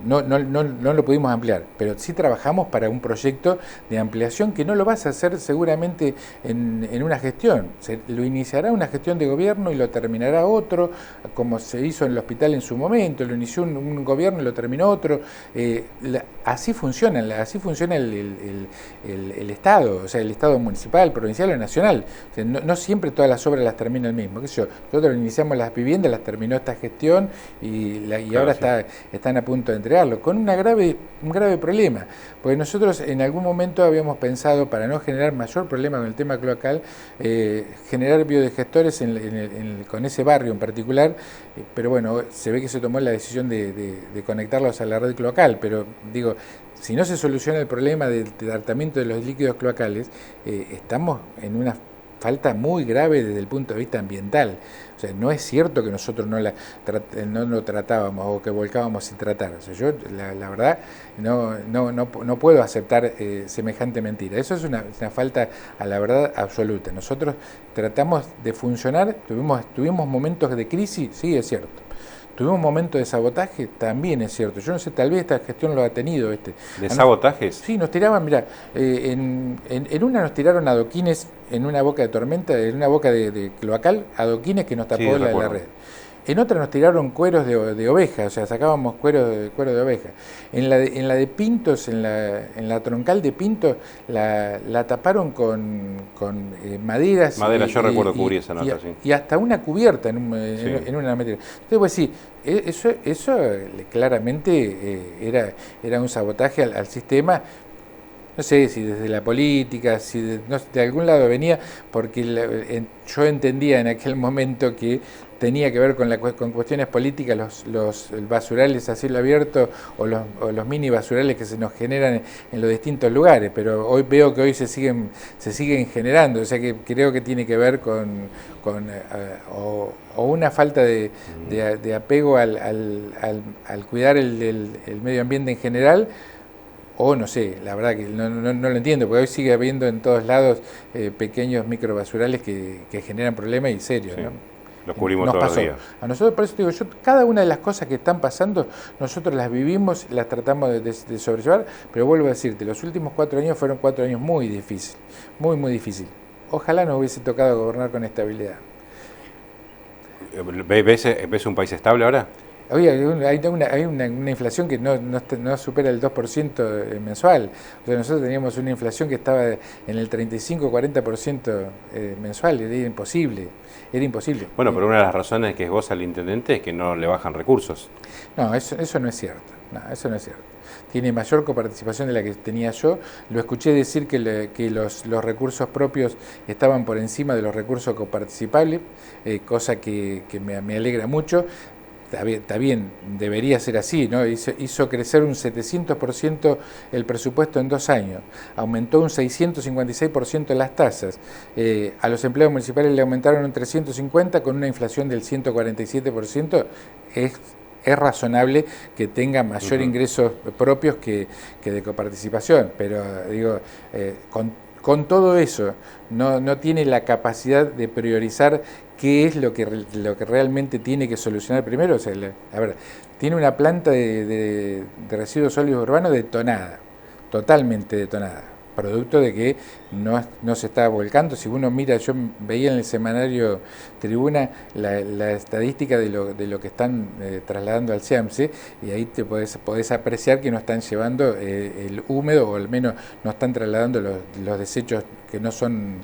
No lo pudimos ampliar, pero sí trabajamos para un proyecto de ampliación que no lo vas a hacer seguramente en una gestión. Lo iniciará una gestión de gobierno y lo terminará otro, como se hizo en el hospital en su momento, lo inició un gobierno y lo terminó otro. Así funciona el Estado, o sea, el Estado municipal, provincial o nacional. O sea, no siempre todas las obras las termina el mismo. ¿Qué sé yo? Nosotros iniciamos las viviendas, las terminó esta gestión y ahora están a punto de entregarlo, con un grave problema, porque nosotros en algún momento habíamos pensado, para no generar mayor problema con el tema cloacal, generar biodigestores con ese barrio en particular, pero bueno, se ve que se tomó la decisión de conectarlos a la red cloacal, pero digo, si no se soluciona el problema del tratamiento de los líquidos cloacales, estamos en una falta muy grave desde el punto de vista ambiental. O sea, no es cierto que nosotros no lo tratábamos o que volcábamos sin tratar. O sea, yo la verdad no puedo aceptar semejante mentira. Eso es una falta a la verdad absoluta. Nosotros tratamos de funcionar, tuvimos momentos de crisis, sí, es cierto. Tuvimos un momento de sabotaje, también es cierto. Yo no sé, tal vez esta gestión lo ha tenido. ¿De sabotajes? Sí, nos tiraban, mira, en una nos tiraron adoquines en una boca de tormenta, en una boca de cloacal, adoquines que nos tapó la red. En otra nos tiraron cueros de oveja, o sea, sacábamos cuero de oveja. En la de Pintos, en la troncal de Pintos, la taparon con maderas. Madera, yo recuerdo cubrir esa nota, sí. Y hasta una cubierta en una materia. Entonces, pues sí, eso claramente era un sabotaje al sistema. No sé si desde la política, si de algún lado venía, porque yo entendía en aquel momento que tenía que ver con cuestiones políticas, los basurales a cielo abierto o los mini basurales que se nos generan en los distintos lugares, pero hoy veo que hoy se siguen generando, o sea que creo que tiene que ver con una falta de apego al cuidar el medio ambiente en general. O no sé, la verdad que no lo entiendo, porque hoy sigue habiendo en todos lados pequeños microbasurales que generan problemas y serios, sí, ¿no? Los cubrimos todos los días. A nosotros, por eso te digo, cada una de las cosas que están pasando, nosotros las vivimos, las tratamos de sobrellevar, pero vuelvo a decirte, los últimos 4 años fueron 4 años muy difíciles, muy difíciles. Ojalá nos hubiese tocado gobernar con estabilidad. ¿Ves un país estable ahora? Oye, hay una inflación que no supera el 2% mensual. O sea, nosotros teníamos una inflación que estaba en el 35-40% mensual, era imposible. Bueno, pero una de las razones que esboza el intendente es que no le bajan recursos. No, eso no es cierto. Eso no es cierto. Tiene mayor coparticipación de la que tenía yo. Lo escuché decir que los recursos propios estaban por encima de los recursos coparticipables, cosa que me alegra mucho. Está bien, debería ser así, ¿no? Hizo crecer un 700% el presupuesto en 2 años, aumentó un 656% las tasas, a los empleados municipales le aumentaron un 350% con una inflación del 147%, es razonable que tenga mayor ingresos propios que de coparticipación, pero digo, con todo eso no tiene la capacidad de priorizar qué es lo que realmente tiene que solucionar primero. O sea, a ver, tiene una planta de residuos sólidos urbanos detonada, totalmente detonada, producto de que no se está volcando. Si uno mira, yo veía en el semanario Tribuna la estadística de lo que están trasladando al CEAMSE, y ahí te podés apreciar que no están llevando el húmedo, o al menos no están trasladando los desechos que no son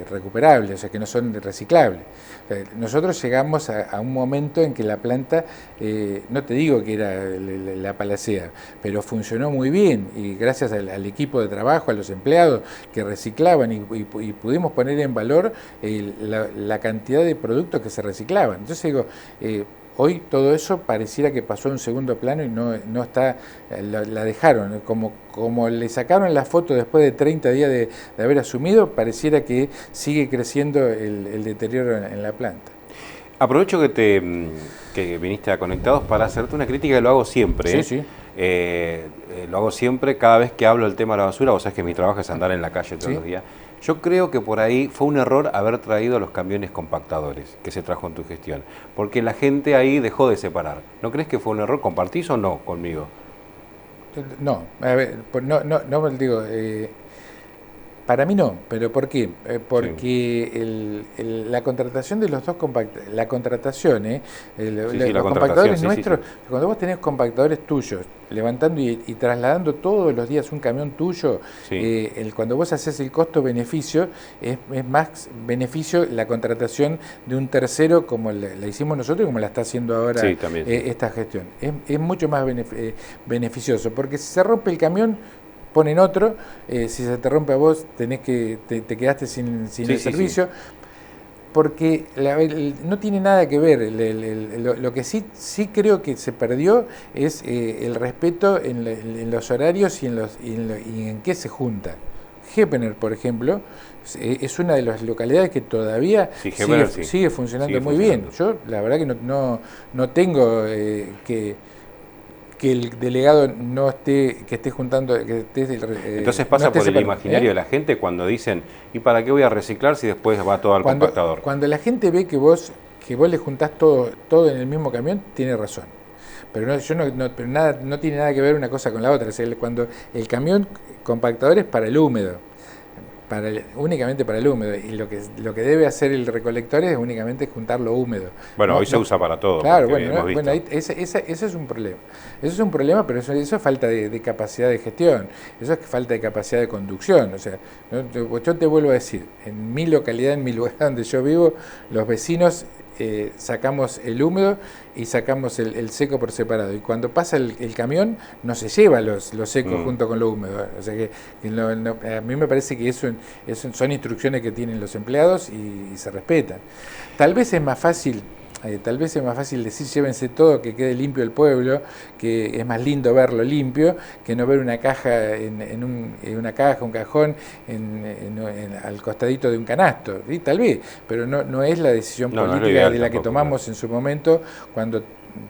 recuperables, o sea, que no son reciclables. O sea, nosotros llegamos a un momento en que la planta, no te digo que era la palacea, pero funcionó muy bien, y gracias al equipo de trabajo, a los empleados que reciclaban, y pudimos poner en valor la cantidad de productos que se reciclaban. Entonces digo, hoy todo eso pareciera que pasó a un segundo plano y no está, la dejaron, como le sacaron la foto después de 30 días de haber asumido, pareciera que sigue creciendo el deterioro en la planta. Aprovecho que viniste a Conectados para hacerte una crítica, que lo hago siempre. Sí. Lo hago siempre cada vez que hablo del tema de la basura. Vos sabés que mi trabajo es andar en la calle todos los días. Yo creo que por ahí fue un error haber traído los camiones compactadores que se trajo en tu gestión, porque la gente ahí dejó de separar. ¿No crees que fue un error? ¿Compartís o no conmigo? No, a ver, no digo, para mí no, pero ¿por qué? Porque la contratación de los dos compactadores, la contratación, los compactadores nuestros, cuando vos tenés compactadores tuyos, levantando y trasladando todos los días un camión tuyo, cuando vos haces el costo-beneficio, es más beneficio la contratación de un tercero, como la hicimos nosotros y como la está haciendo ahora esta gestión. Es mucho más beneficioso, porque si se rompe el camión, ponen otro, si se te rompe a vos, te quedaste sin el servicio. Porque no tiene nada que ver. Lo que sí creo que se perdió es el respeto en los horarios y en qué se junta. Gepener, por ejemplo, es una de las localidades que todavía sigue funcionando muy bien. Yo la verdad que no tengo que el delegado que esté juntando, entonces pasa por el imaginario de la gente cuando dicen, ¿y para qué voy a reciclar si después va todo al compactador? Cuando la gente ve que vos le juntás todo en el mismo camión, tiene razón. Pero no tiene nada que ver una cosa con la otra. O sea, cuando el camión compactador es para el húmedo, únicamente para el húmedo, y lo que debe hacer el recolector es únicamente juntar lo húmedo. Bueno, hoy se usa para todo. Claro, bueno, ese es un problema. Eso es un problema, pero eso es falta de capacidad de gestión, eso es falta de capacidad de conducción. O sea, yo te vuelvo a decir, en mi localidad, en mi lugar donde yo vivo, los vecinos sacamos el húmedo y sacamos el seco por separado, y cuando pasa el camión no se lleva los secos junto con lo húmedo. O sea que a mí me parece que eso son instrucciones que tienen los empleados y se respetan. Tal vez es más fácil decir llévense todo, que quede limpio el pueblo, que es más lindo verlo limpio que no ver una caja un cajón al costadito de un canasto, ¿sí? Tal vez, pero no es la decisión política de la que tomamos en su momento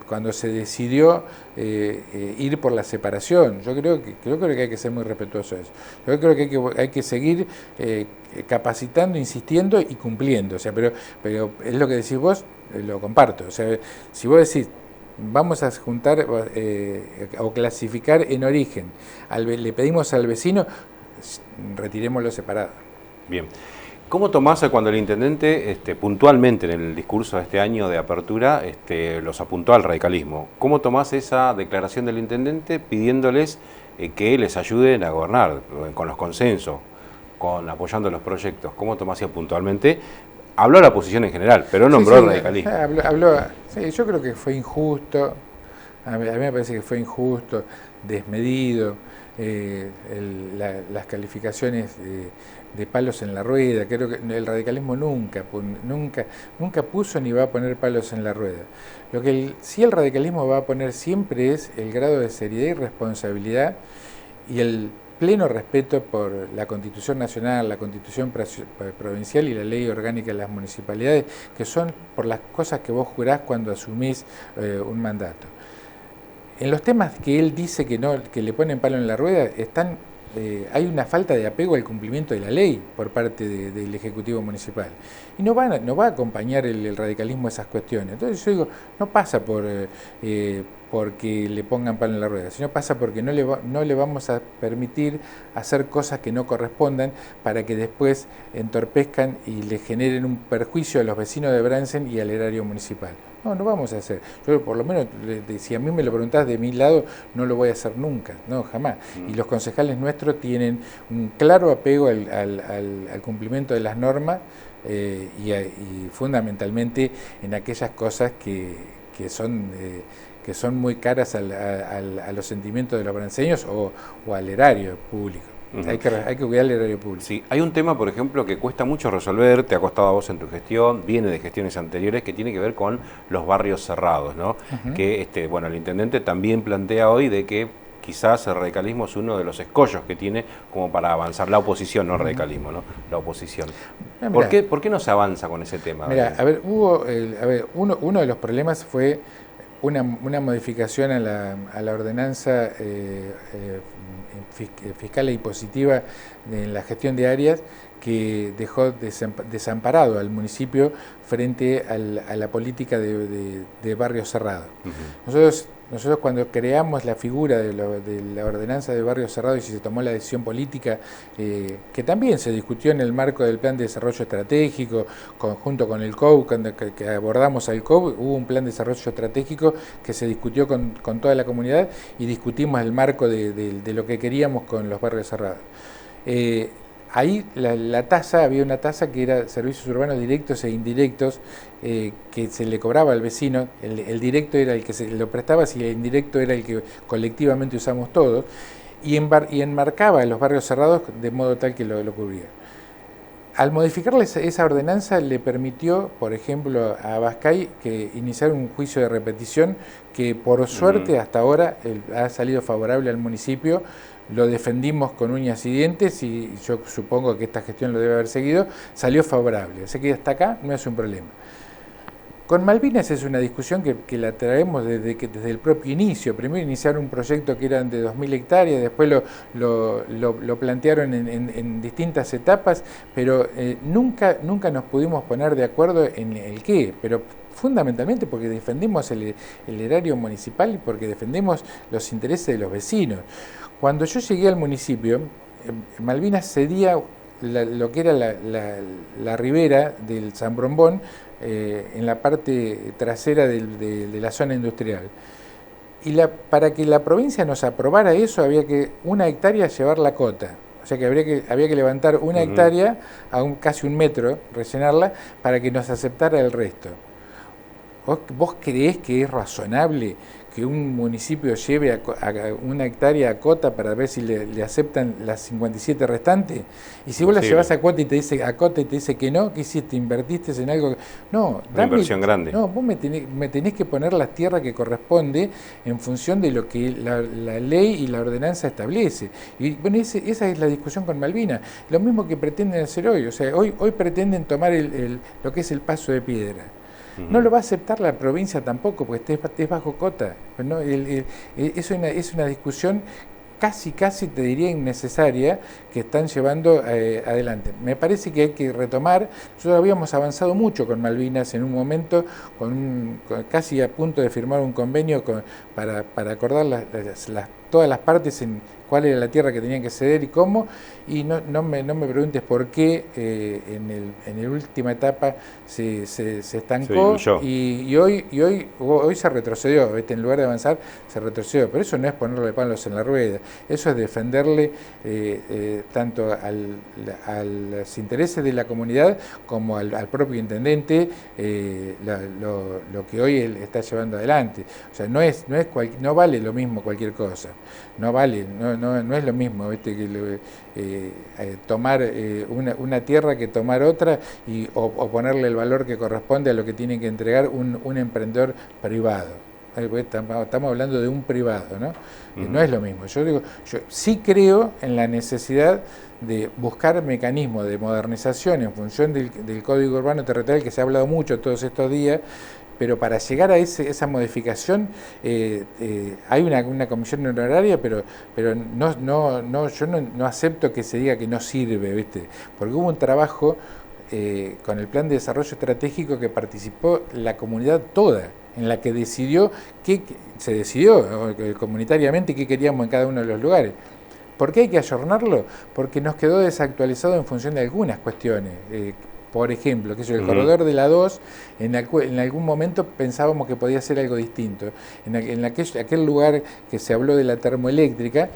cuando se decidió ir por la separación. Yo creo que hay que ser muy respetuoso de eso. Yo creo que hay que seguir capacitando, insistiendo y cumpliendo. O sea, pero es lo que decís vos, lo comparto. O sea, si vos decís, vamos a juntar o clasificar en origen, le pedimos al vecino, retirémoslo separado. Bien. ¿Cómo tomás cuando el intendente, puntualmente en el discurso de este año de apertura, los apuntó al radicalismo? ¿Cómo tomás esa declaración del intendente pidiéndoles que les ayuden a gobernar con los consensos, apoyando los proyectos? ¿Cómo tomás puntualmente? Habló la oposición en general, pero nombró al radicalismo. Sí, yo creo que fue injusto, a mí me parece que fue injusto, desmedido, las calificaciones de palos en la rueda. Creo que el radicalismo nunca puso ni va a poner palos en la rueda. Lo que sí el radicalismo va a poner siempre es el grado de seriedad y responsabilidad y el pleno respeto por la Constitución Nacional, la Constitución Provincial y la Ley Orgánica de las Municipalidades, que son por las cosas que vos jurás cuando asumís un mandato. En los temas que él dice que le ponen palo en la rueda, hay una falta de apego al cumplimiento de la ley por parte del Ejecutivo Municipal. Y no va a acompañar el radicalismo a esas cuestiones. Entonces yo digo, no pasa porque le pongan palo en la rueda, sino pasa porque no le vamos a permitir hacer cosas que no correspondan para que después entorpezcan y le generen un perjuicio a los vecinos de Bransen y al erario municipal. No vamos a hacer. Yo por lo menos, si a mí me lo preguntás de mi lado, no lo voy a hacer nunca, no, jamás. Y los concejales nuestros tienen un claro apego al cumplimiento de las normas y fundamentalmente en aquellas cosas que son muy caras a los sentimientos de los branceños o al erario público. Hay que cuidar el erario público. Sí, hay un tema, por ejemplo, que cuesta mucho resolver, te ha costado a vos en tu gestión, viene de gestiones anteriores, que tiene que ver con los barrios cerrados, ¿no? Que el intendente también plantea hoy de que quizás el radicalismo es uno de los escollos que tiene como para avanzar la oposición, no el radicalismo, ¿no? La oposición. ¿Por qué no se avanza con ese tema? Mira, uno de los problemas fue una modificación a la ordenanza fiscal e impositiva en la gestión de áreas que dejó desamparado al municipio frente a la política de barrio cerrado. Nosotros cuando creamos la figura de la ordenanza de barrio cerrado y se tomó la decisión política, que también se discutió en el marco del plan de desarrollo estratégico, junto con el COU, que abordamos al COU, hubo un plan de desarrollo estratégico que se discutió con toda la comunidad y discutimos el marco de lo que queríamos con los barrios cerrados. Ahí había una tasa que era servicios urbanos directos e indirectos que se le cobraba al vecino. El directo era el que se lo prestaba y el indirecto era el que colectivamente usamos todos, y enmarcaba los barrios cerrados de modo tal que lo cubría. Al modificarle esa ordenanza le permitió, por ejemplo, a Abascal que iniciar un juicio de repetición que por suerte hasta ahora ha salido favorable al municipio. Lo defendimos con uñas y dientes y yo supongo que esta gestión lo debe haber seguido, salió favorable. Así que hasta acá no es un problema. Con Malvinas es una discusión que la traemos desde el propio inicio. Primero iniciaron un proyecto que eran de 2.000 hectáreas, después lo plantearon en distintas etapas, pero nunca nos pudimos poner de acuerdo en el qué, pero fundamentalmente porque defendemos el erario municipal y porque defendemos los intereses de los vecinos. Cuando yo llegué al municipio, Malvinas cedía lo que era la ribera del San Brombón, en la parte trasera de la zona industrial. Y para que la provincia nos aprobara eso, había que 1 hectárea llevar la cota. O sea que había que levantar 1 hectárea a casi 1 metro, rellenarla, para que nos aceptara el resto. ¿Vos creés que es razonable que un municipio lleve a 1 hectárea a cota para ver si le aceptan las 57 restantes? Y si vos la llevas a cota y te dice que no, ¿qué hiciste? ¿Invertiste en algo? No, una inversión grande. No, vos me tenés que poner las tierras que corresponde en función de lo que la ley y la ordenanza establece. Y bueno, esa es la discusión con Malvinas. Lo mismo que pretenden hacer hoy. O sea, hoy pretenden tomar lo que es el Paso de Piedra. No lo va a aceptar la provincia tampoco, porque es bajo cota. ¿No? Es una discusión casi te diría innecesaria que están llevando adelante. Me parece que hay que retomar. Nosotros habíamos avanzado mucho con Malvinas en un momento, casi a punto de firmar un convenio para acordar todas las partes en cuál era la tierra que tenían que ceder y cómo, y no me preguntes por qué en la última etapa se estancó y hoy se retrocedió, ¿viste? En lugar de avanzar se retrocedió, pero eso no es ponerle palos en la rueda, eso es defenderle tanto a los intereses de la comunidad como al propio intendente lo que hoy él está llevando adelante. O sea, no vale lo mismo cualquier cosa. No vale, no es lo mismo, ¿viste? Que tomar una tierra que tomar otra o ponerle el valor que corresponde a lo que tiene que entregar un emprendedor privado. Estamos hablando de un privado, ¿no? No es lo mismo. Yo sí creo en la necesidad de buscar mecanismos de modernización en función del Código Urbano Territorial, que se ha hablado mucho todos estos días. Pero para llegar a esa modificación hay una comisión honoraria, pero yo no acepto que se diga que no sirve, ¿viste? Porque hubo un trabajo con el Plan de Desarrollo Estratégico que participó la comunidad toda, en la que se decidió comunitariamente qué queríamos en cada uno de los lugares. ¿Por qué hay que ayornarlo? Porque nos quedó desactualizado en función de algunas cuestiones. Por ejemplo, el corredor de la 2, en algún momento pensábamos que podía ser algo distinto. En aquel lugar que se habló de la termoeléctrica,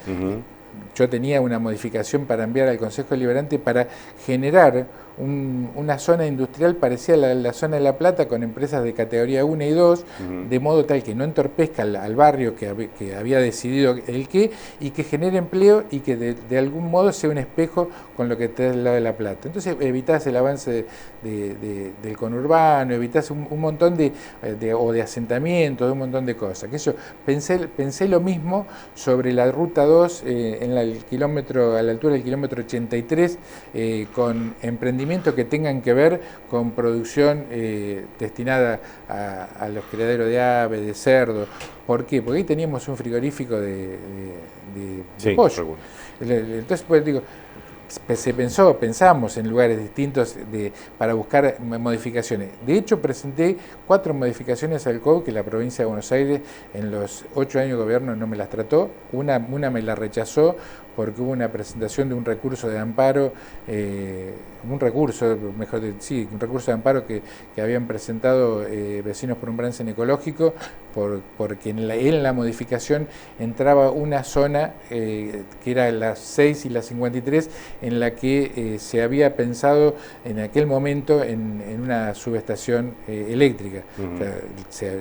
yo tenía una modificación para enviar al Consejo Deliberante para generar una zona industrial parecida a la zona de La Plata, con empresas de categoría 1 y 2, de modo tal que no entorpezca al barrio que había decidido el qué, y que genere empleo y que de algún modo sea un espejo con lo que está del lado de La Plata. Entonces evitás el avance del conurbano, evitás un montón de asentamientos, de un montón de cosas. Que yo pensé lo mismo sobre la Ruta 2 a la altura del kilómetro 83, con emprendimientos que tengan que ver con producción destinada a los criaderos de aves, de cerdo. ¿Por qué? Porque ahí teníamos un frigorífico de pollo. Entonces, pues digo, pensamos en lugares distintos para buscar modificaciones. De hecho, presenté 4 modificaciones al COU que la provincia de Buenos Aires en los 8 años de gobierno no me las trató. Una me la rechazó porque hubo una presentación de un recurso de amparo, un recurso de amparo que habían presentado Vecinos por un Bransen Ecológico, porque en la modificación entraba una zona que era la 6 y la 53, en la que se había pensado en aquel momento en una subestación eléctrica. O sea,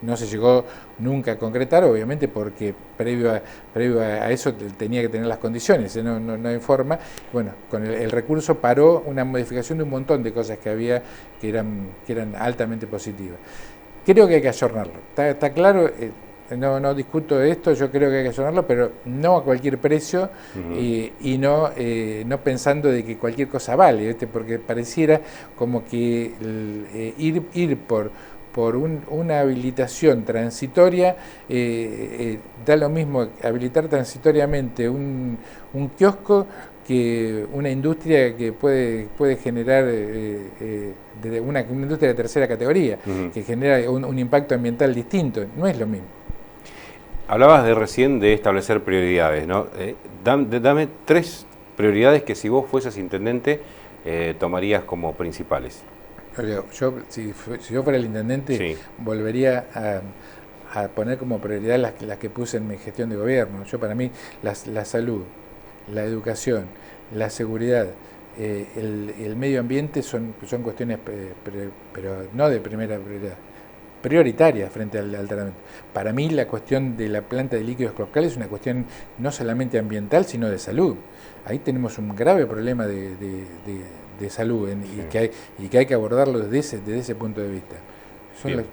no se llegó nunca a concretar, obviamente, porque previo a eso tenía que tener las condiciones, no hay forma. Bueno, con el recurso paró una modificación de un montón de cosas que había que eran altamente positivas. Creo que hay que ayornarlo, está claro. No discuto de esto, yo creo que hay que ayornarlo, pero no a cualquier precio y no pensando de que cualquier cosa vale, ¿viste? Porque pareciera como que ir por una habilitación transitoria, da lo mismo habilitar transitoriamente un kiosco que una industria que puede generar una industria de tercera categoría, que genera un impacto ambiental distinto. No es lo mismo. Hablabas recién de establecer prioridades, ¿no? Dame 3 prioridades que si vos fueses intendente tomarías como principales. Yo, si yo fuera el intendente, Sí. volvería a poner como prioridad las que puse en mi gestión de gobierno. Para mí, la salud, la educación, la seguridad, el medio ambiente son cuestiones, pero no de primera prioridad, prioritarias frente al tratamiento. Para mí, la cuestión de la planta de líquidos cloacales es una cuestión no solamente ambiental, sino de salud. Ahí tenemos un grave problema de salud y que hay que abordarlo desde ese punto de vista. Yo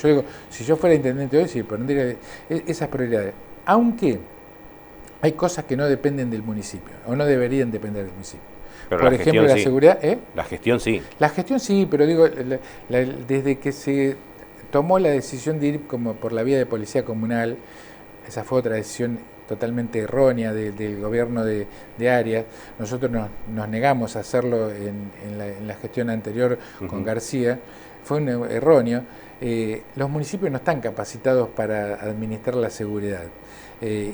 digo, si yo fuera intendente hoy, sí, pondría esas prioridades. Aunque hay cosas que no dependen del municipio, o no deberían depender del municipio. Pero Por la ejemplo, gestión la sí. seguridad. La gestión sí. La gestión sí, pero digo, desde que se tomó la decisión de ir como por la vía de policía comunal, esa fue otra decisión totalmente errónea del gobierno de Arias. Nosotros nos negamos a hacerlo en la gestión anterior con García. Fue un erróneo. Los municipios no están capacitados para administrar la seguridad. Es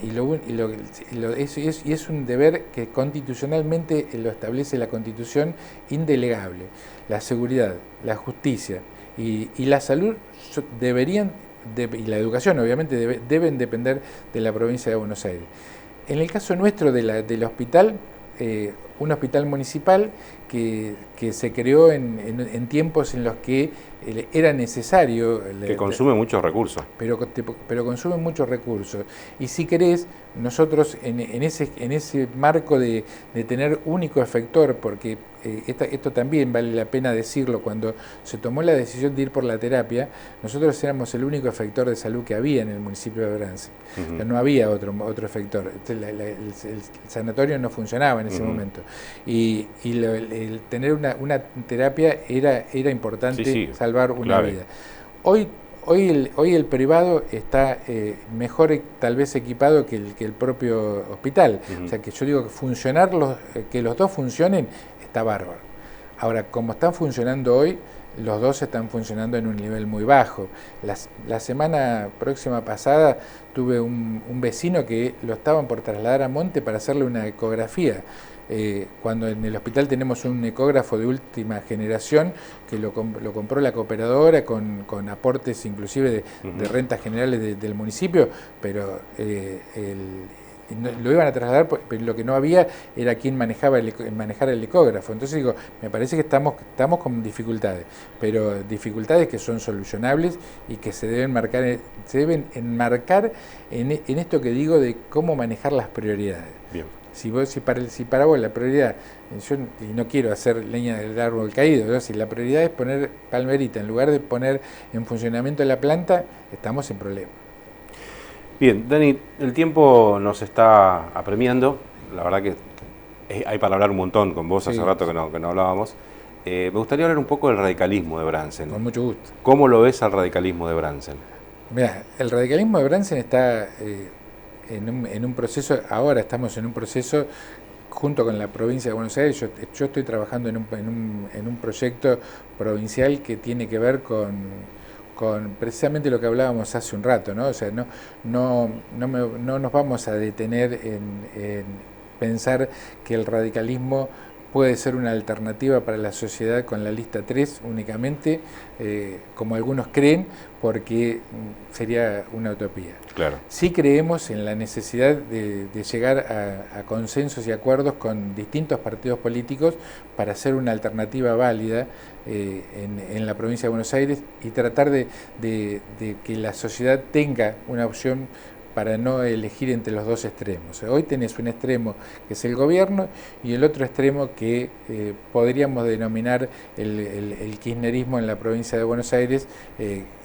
un deber que constitucionalmente lo establece la Constitución, indelegable. La seguridad, la justicia y la salud deberían, y la educación obviamente, deben depender de la provincia de Buenos Aires. En el caso nuestro del hospital, un hospital municipal que se creó en tiempos en los que era necesario... Que consume muchos recursos. Pero consume muchos recursos. Y si querés, nosotros en ese marco de tener único efector, porque esto también vale la pena decirlo, cuando se tomó la decisión de ir por la terapia, nosotros éramos el único efector de salud que había en el municipio de Bransen. O sea, no había otro efector. El sanatorio no funcionaba en ese momento. Y el tener una terapia era importante, salvar una vida. Hoy el privado está mejor tal vez equipado que el propio hospital. O sea que yo digo que que los dos funcionen está bárbaro. Ahora, como están funcionando hoy, los dos están funcionando en un nivel muy bajo. La semana próxima pasada tuve un vecino que lo estaban por trasladar a Monte para hacerle una ecografía. Cuando en el hospital tenemos un ecógrafo de última generación que lo compró la cooperadora con aportes inclusive de rentas generales del municipio, pero lo iban a trasladar, pero lo que no había era quien manejar el ecógrafo. Entonces digo, me parece que estamos con dificultades, pero dificultades que son solucionables y que se deben enmarcar en esto que digo de cómo manejar las prioridades. Bien. Si para vos la prioridad, y no quiero hacer leña del árbol caído, ¿no? Si la prioridad es poner palmerita en lugar de poner en funcionamiento la planta, estamos en problema. Bien, Dani, el tiempo nos está apremiando, la verdad que hay para hablar un montón con vos, hace rato que no hablábamos. Me gustaría hablar un poco del radicalismo de Bransen. Con mucho gusto. ¿Cómo lo ves al radicalismo de Bransen? Mirá, el radicalismo de Bransen está en un proceso, ahora estamos en un proceso junto con la provincia de Buenos Aires. Yo estoy trabajando en un proyecto provincial que tiene que ver con precisamente lo que hablábamos hace un rato, ¿no? O sea, no nos vamos a detener en pensar que el radicalismo puede ser una alternativa para la sociedad con la lista 3 únicamente, como algunos creen, porque sería una utopía. Claro. Sí creemos en la necesidad de llegar a consensos y acuerdos con distintos partidos políticos para hacer una alternativa válida en la provincia de Buenos Aires y tratar de que la sociedad tenga una opción para no elegir entre los dos extremos. Hoy tenés un extremo que es el gobierno y el otro extremo que podríamos denominar el kirchnerismo en la provincia de Buenos Aires,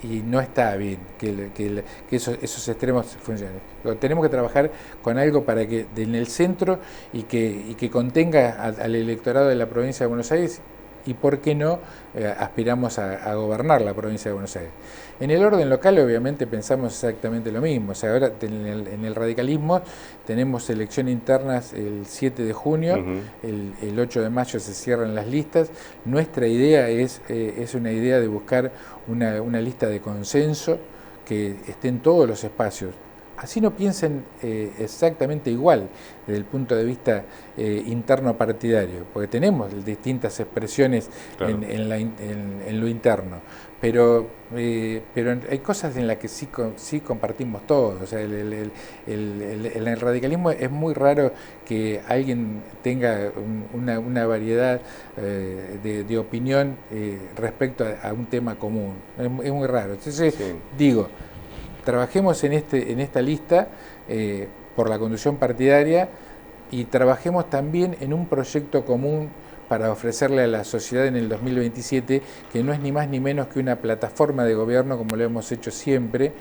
y no está bien que esos extremos funcionen. Tenemos que trabajar con algo para que en el centro y que contenga al electorado de la provincia de Buenos Aires. Y por qué no aspiramos a gobernar la provincia de Buenos Aires. En el orden local obviamente pensamos exactamente lo mismo. O sea, ahora en el radicalismo tenemos elecciones internas el 7 de junio, el 8 de mayo se cierran las listas. Nuestra idea es una idea de buscar una lista de consenso que esté en todos los espacios, así no piensen exactamente igual desde el punto de vista interno partidario, porque tenemos distintas expresiones claro, en lo interno, pero hay cosas en las que sí compartimos todos. O sea, en el radicalismo es muy raro que alguien tenga una variedad de opinión respecto a un tema común. Es muy raro. Entonces, sí. digo, trabajemos en esta lista por la conducción partidaria y trabajemos también en un proyecto común para ofrecerle a la sociedad en el 2027, que no es ni más ni menos que una plataforma de gobierno como lo hemos hecho siempre,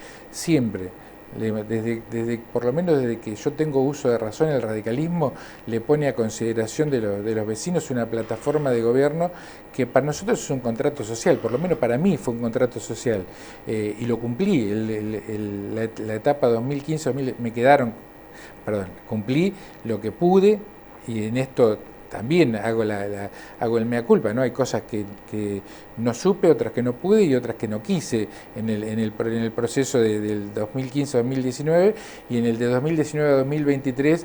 por lo menos desde que yo tengo uso de razón, el radicalismo le pone a consideración de los vecinos una plataforma de gobierno que para nosotros es un contrato social, por lo menos para mí fue un contrato social, y lo cumplí. La etapa 2015-2000 cumplí lo que pude, y en esto también hago el mea culpa, ¿no? Hay cosas que no supe, otras que no pude y otras que no quise en el proceso del 2015-2019, y en el de 2019-2023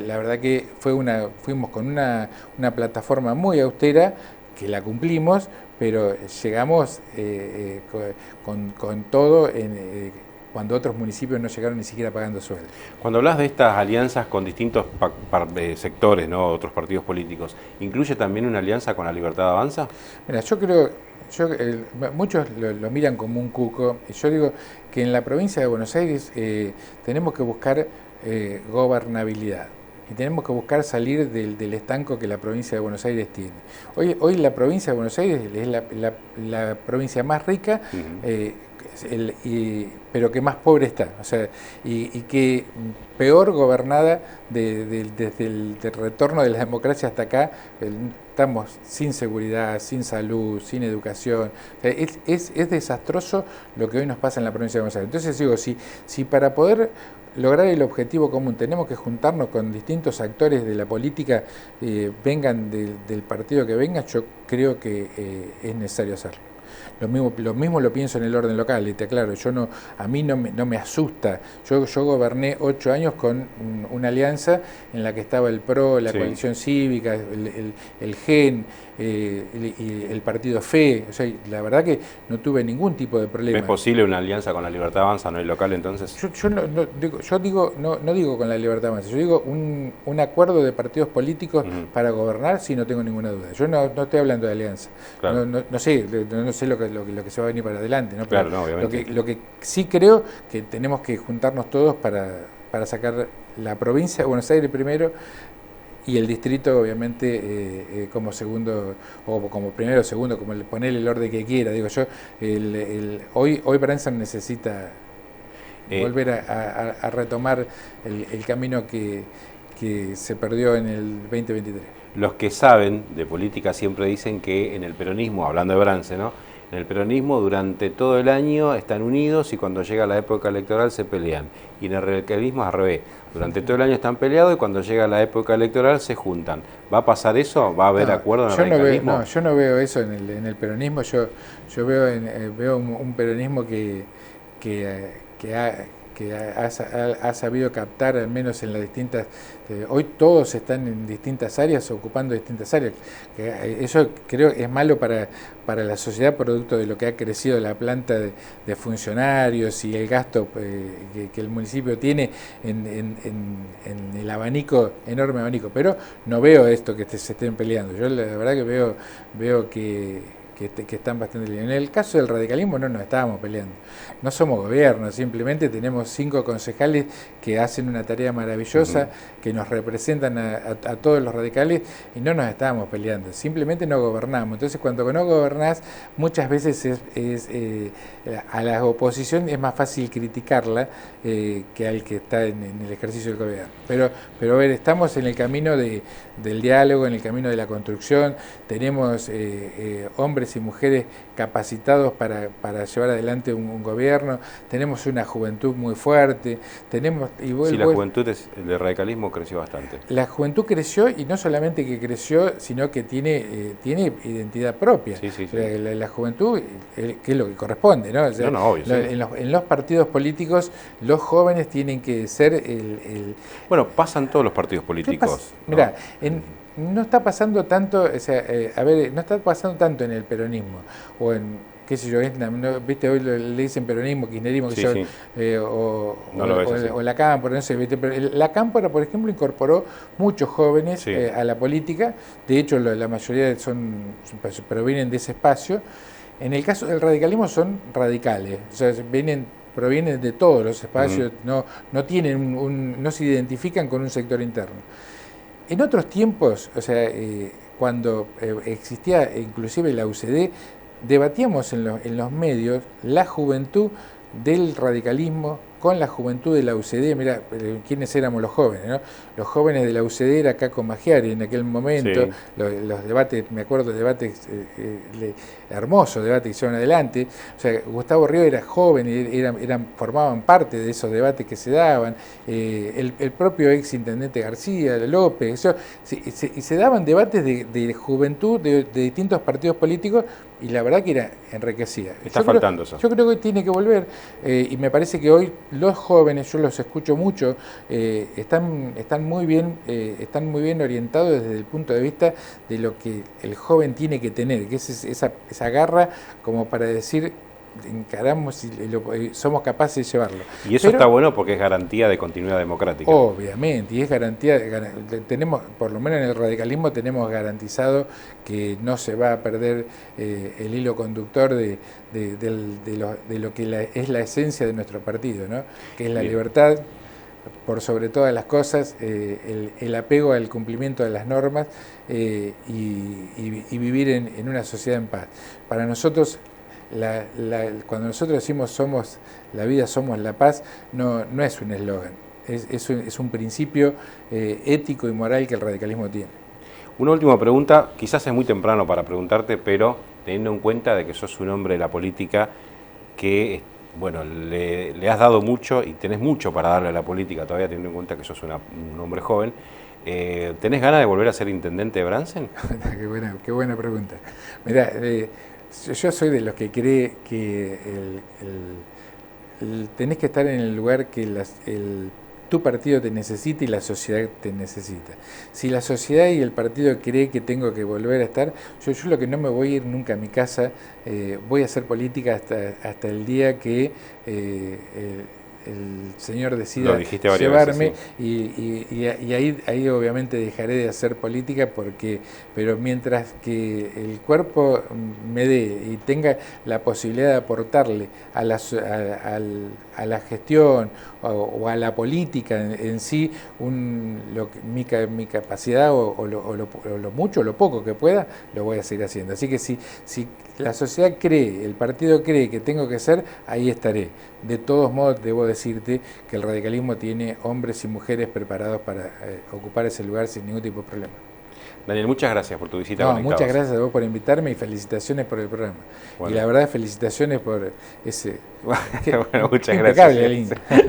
la verdad que fuimos con una plataforma muy austera que la cumplimos, pero llegamos con todo cuando otros municipios no llegaron ni siquiera pagando sueldo. Cuando hablas de estas alianzas con distintos sectores, ¿no? Otros partidos políticos, ¿incluye también una alianza con la Libertad Avanza? Mira, yo creo, muchos lo miran como un cuco, y yo digo que en la provincia de Buenos Aires tenemos que buscar gobernabilidad. Y tenemos que buscar salir del estanco que la provincia de Buenos Aires tiene. Hoy la provincia de Buenos Aires es la provincia más rica, pero que más pobre está, o sea, y que peor gobernada desde el retorno de la democracia hasta acá. Estamos sin seguridad, sin salud, sin educación. O sea, es desastroso lo que hoy nos pasa en la provincia de Buenos Aires. Entonces digo, si para poder lograr el objetivo común tenemos que juntarnos con distintos actores de la política, vengan del partido que vengan, yo creo que es necesario hacerlo. Lo mismo lo pienso en el orden local, y te aclaro, a mí no me asusta. Yo goberné 8 años con una alianza en la que estaba el PRO, la coalición cívica, el GEN, y el partido FE. O sea, la verdad que no tuve ningún tipo de problema. ¿Es posible una alianza con la Libertad Avanza, no el local entonces? Yo no digo con la Libertad Avanza, yo digo un acuerdo de partidos políticos para gobernar, sí, no tengo ninguna duda. Yo no estoy hablando de alianza. Claro. No sé lo que se va a venir para adelante, ¿no? Pero claro, no, obviamente. Lo que sí creo que tenemos que juntarnos todos para sacar la provincia de Buenos Aires primero, y el distrito obviamente como segundo, o como primero o segundo, como ponerle el orden que quiera. Digo yo, hoy Branson necesita volver a retomar el camino que se perdió en el 2023. Los que saben de política siempre dicen que en el peronismo, hablando de Branson, ¿no? En el peronismo durante todo el año están unidos y cuando llega la época electoral se pelean. Y en el radicalismo es al revés. Durante todo el año están peleados y cuando llega la época electoral se juntan. ¿Va a pasar eso? ¿Va a haber acuerdo en el radicalismo? Yo no veo eso en el peronismo. Yo veo un peronismo que ha sabido captar, al menos en las distintas... hoy todos están en distintas áreas, ocupando distintas áreas. Eso creo es malo para la sociedad, producto de lo que ha crecido la planta de funcionarios y el gasto que el municipio tiene en el abanico, enorme abanico. Pero no veo esto que se estén peleando. Yo la verdad que veo que están bastante bien. En el caso del radicalismo no nos estábamos peleando. No somos gobierno, simplemente tenemos 5 concejales que hacen una tarea maravillosa, que nos representan a todos los radicales, y no nos estábamos peleando, simplemente no gobernamos. Entonces cuando no gobernás, muchas veces a la oposición es más fácil criticarla que al que está en el ejercicio del gobierno. Pero a ver, estamos en el camino del diálogo, en el camino de la construcción. Tenemos hombres hombres y mujeres capacitados para llevar adelante un gobierno, tenemos una juventud muy fuerte, tenemos... Sí, la juventud, el radicalismo creció bastante. La juventud creció, y no solamente que creció, sino que tiene identidad propia. Sí, sí, sí. La juventud, que es lo que corresponde, ¿no? O sea, obvio, sí. En los partidos políticos, los jóvenes tienen que ser Bueno, pasan todos los partidos políticos. Mirá, no está pasando tanto, o sea, no está pasando tanto en el peronismo, o en, qué sé yo, viste, hoy le dicen peronismo, kirchnerismo, Sí, yo, sí. o la Cámpora, no sé, ¿viste? Pero la Cámpora, por ejemplo, incorporó muchos jóvenes Sí. A la política, de hecho la mayoría provienen de ese espacio. En el caso del radicalismo son radicales, o sea, provienen de todos los espacios, no tienen no se identifican con un sector interno. En otros tiempos, o sea, cuando existía inclusive la UCD, debatíamos en los medios la juventud del radicalismo con la juventud de la UCD. Mira, quiénes éramos los jóvenes, ¿no? Los jóvenes de la UCD era Caco Maggiari en aquel momento, sí. Los debates, me acuerdo, debates hermosos, debates que hicieron adelante. O sea, Gustavo Río era joven y formaban parte de esos debates que se daban. El propio ex intendente García López, se daban debates de juventud de distintos partidos políticos, y la verdad que era enriquecida. Está faltando eso. Yo creo que tiene que volver, y me parece que hoy los jóvenes, yo los escucho mucho, están muy bien orientados desde el punto de vista de lo que el joven tiene que tener, que es esa garra como para decir, encaramos y somos capaces de llevarlo. Y eso está bueno porque es garantía de continuidad democrática. Obviamente, y es garantía, tenemos, por lo menos en el radicalismo tenemos garantizado que no se va a perder el hilo conductor de lo que es la esencia de nuestro partido, ¿no? Que es la libertad, por sobre todas las cosas, el apego al cumplimiento de las normas, y vivir en una sociedad en paz. Para nosotros, cuando nosotros decimos somos la vida, somos la paz, no es un eslogan, es un principio ético y moral que el radicalismo tiene. Una última pregunta, quizás es muy temprano para preguntarte, pero teniendo en cuenta de que sos un hombre de la política que, bueno, le has dado mucho y tenés mucho para darle a la política todavía, teniendo en cuenta que sos un hombre joven, ¿tenés ganas de volver a ser intendente de Bransen? Qué buena pregunta. Mirá, yo soy de los que cree que tenés que estar en el lugar que tu partido te necesita y la sociedad te necesita. Si la sociedad y el partido cree que tengo que volver a estar, yo lo que no me voy a ir nunca a mi casa, voy a hacer política hasta el día que el Señor decida llevarme, veces, sí. y ahí obviamente dejaré de hacer política, pero mientras que el cuerpo me dé y tenga la posibilidad de aportarle a la gestión o a la política en sí mi capacidad o lo mucho o lo poco que pueda, lo voy a seguir haciendo. Así que si la sociedad cree, el partido cree que tengo que ser, ahí estaré. De todos modos, debo decirte que el radicalismo tiene hombres y mujeres preparados para ocupar ese lugar sin ningún tipo de problema. Daniel, muchas gracias por tu visita. Muchas gracias a vos por invitarme y felicitaciones por el programa. Bueno. Y la verdad, felicitaciones por ese... Bueno, muchas gracias.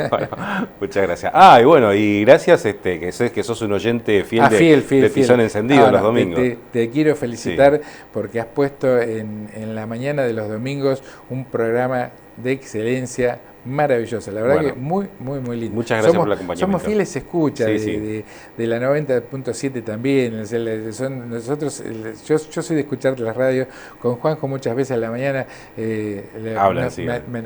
Bueno, muchas gracias. Y bueno, y gracias que sé que sos un oyente fiel de Tizón Encendido los domingos. Te quiero felicitar porque has puesto en la mañana de los domingos un programa de excelencia maravillosa, la verdad que muy lindo. Muchas gracias por el acompañamiento. Somos fieles escuchas de la 90.7 también. Yo soy de escuchar las radios con Juanjo muchas veces a la mañana.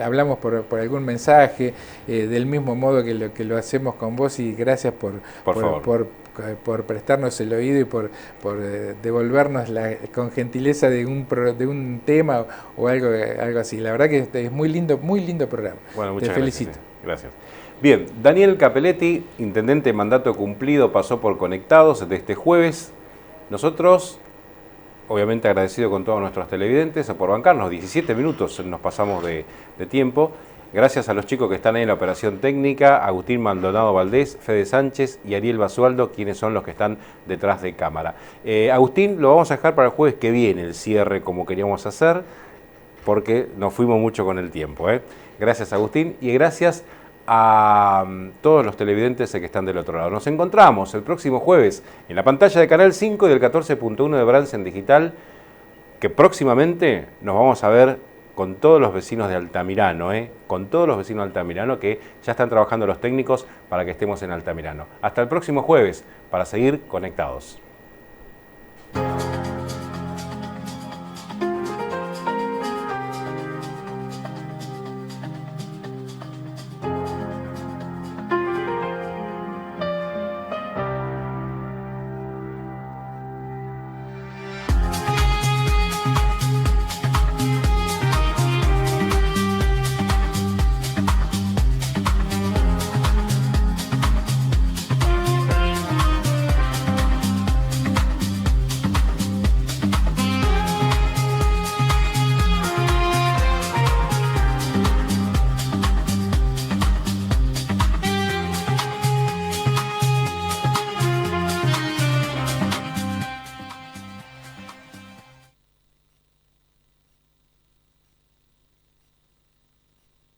Hablamos por algún mensaje, del mismo modo que lo hacemos con vos, y gracias por prestarnos el oído y por devolvernos con gentileza de un tema o algo así. La verdad que es muy lindo programa. Bueno, muchas Te felicito. Gracias. Bien, Daniel Cappelletti, intendente de mandato cumplido, pasó por Conectados de este jueves. Nosotros, obviamente agradecido con todos nuestros televidentes por bancarnos, 17 minutos nos pasamos de tiempo. Gracias a los chicos que están ahí en la operación técnica, Agustín Maldonado Valdés, Fede Sánchez y Ariel Basualdo, quienes son los que están detrás de cámara. Agustín, lo vamos a dejar para el jueves que viene, el cierre como queríamos hacer, porque nos fuimos mucho con el tiempo. Gracias, Agustín, y gracias a todos los televidentes que están del otro lado. Nos encontramos el próximo jueves en la pantalla de Canal 5 y del 14.1 de Bransen Digital, que próximamente nos vamos a ver con todos los vecinos de Altamirano, con todos los vecinos de Altamirano, que ya están trabajando los técnicos para que estemos en Altamirano. Hasta el próximo jueves para seguir conectados.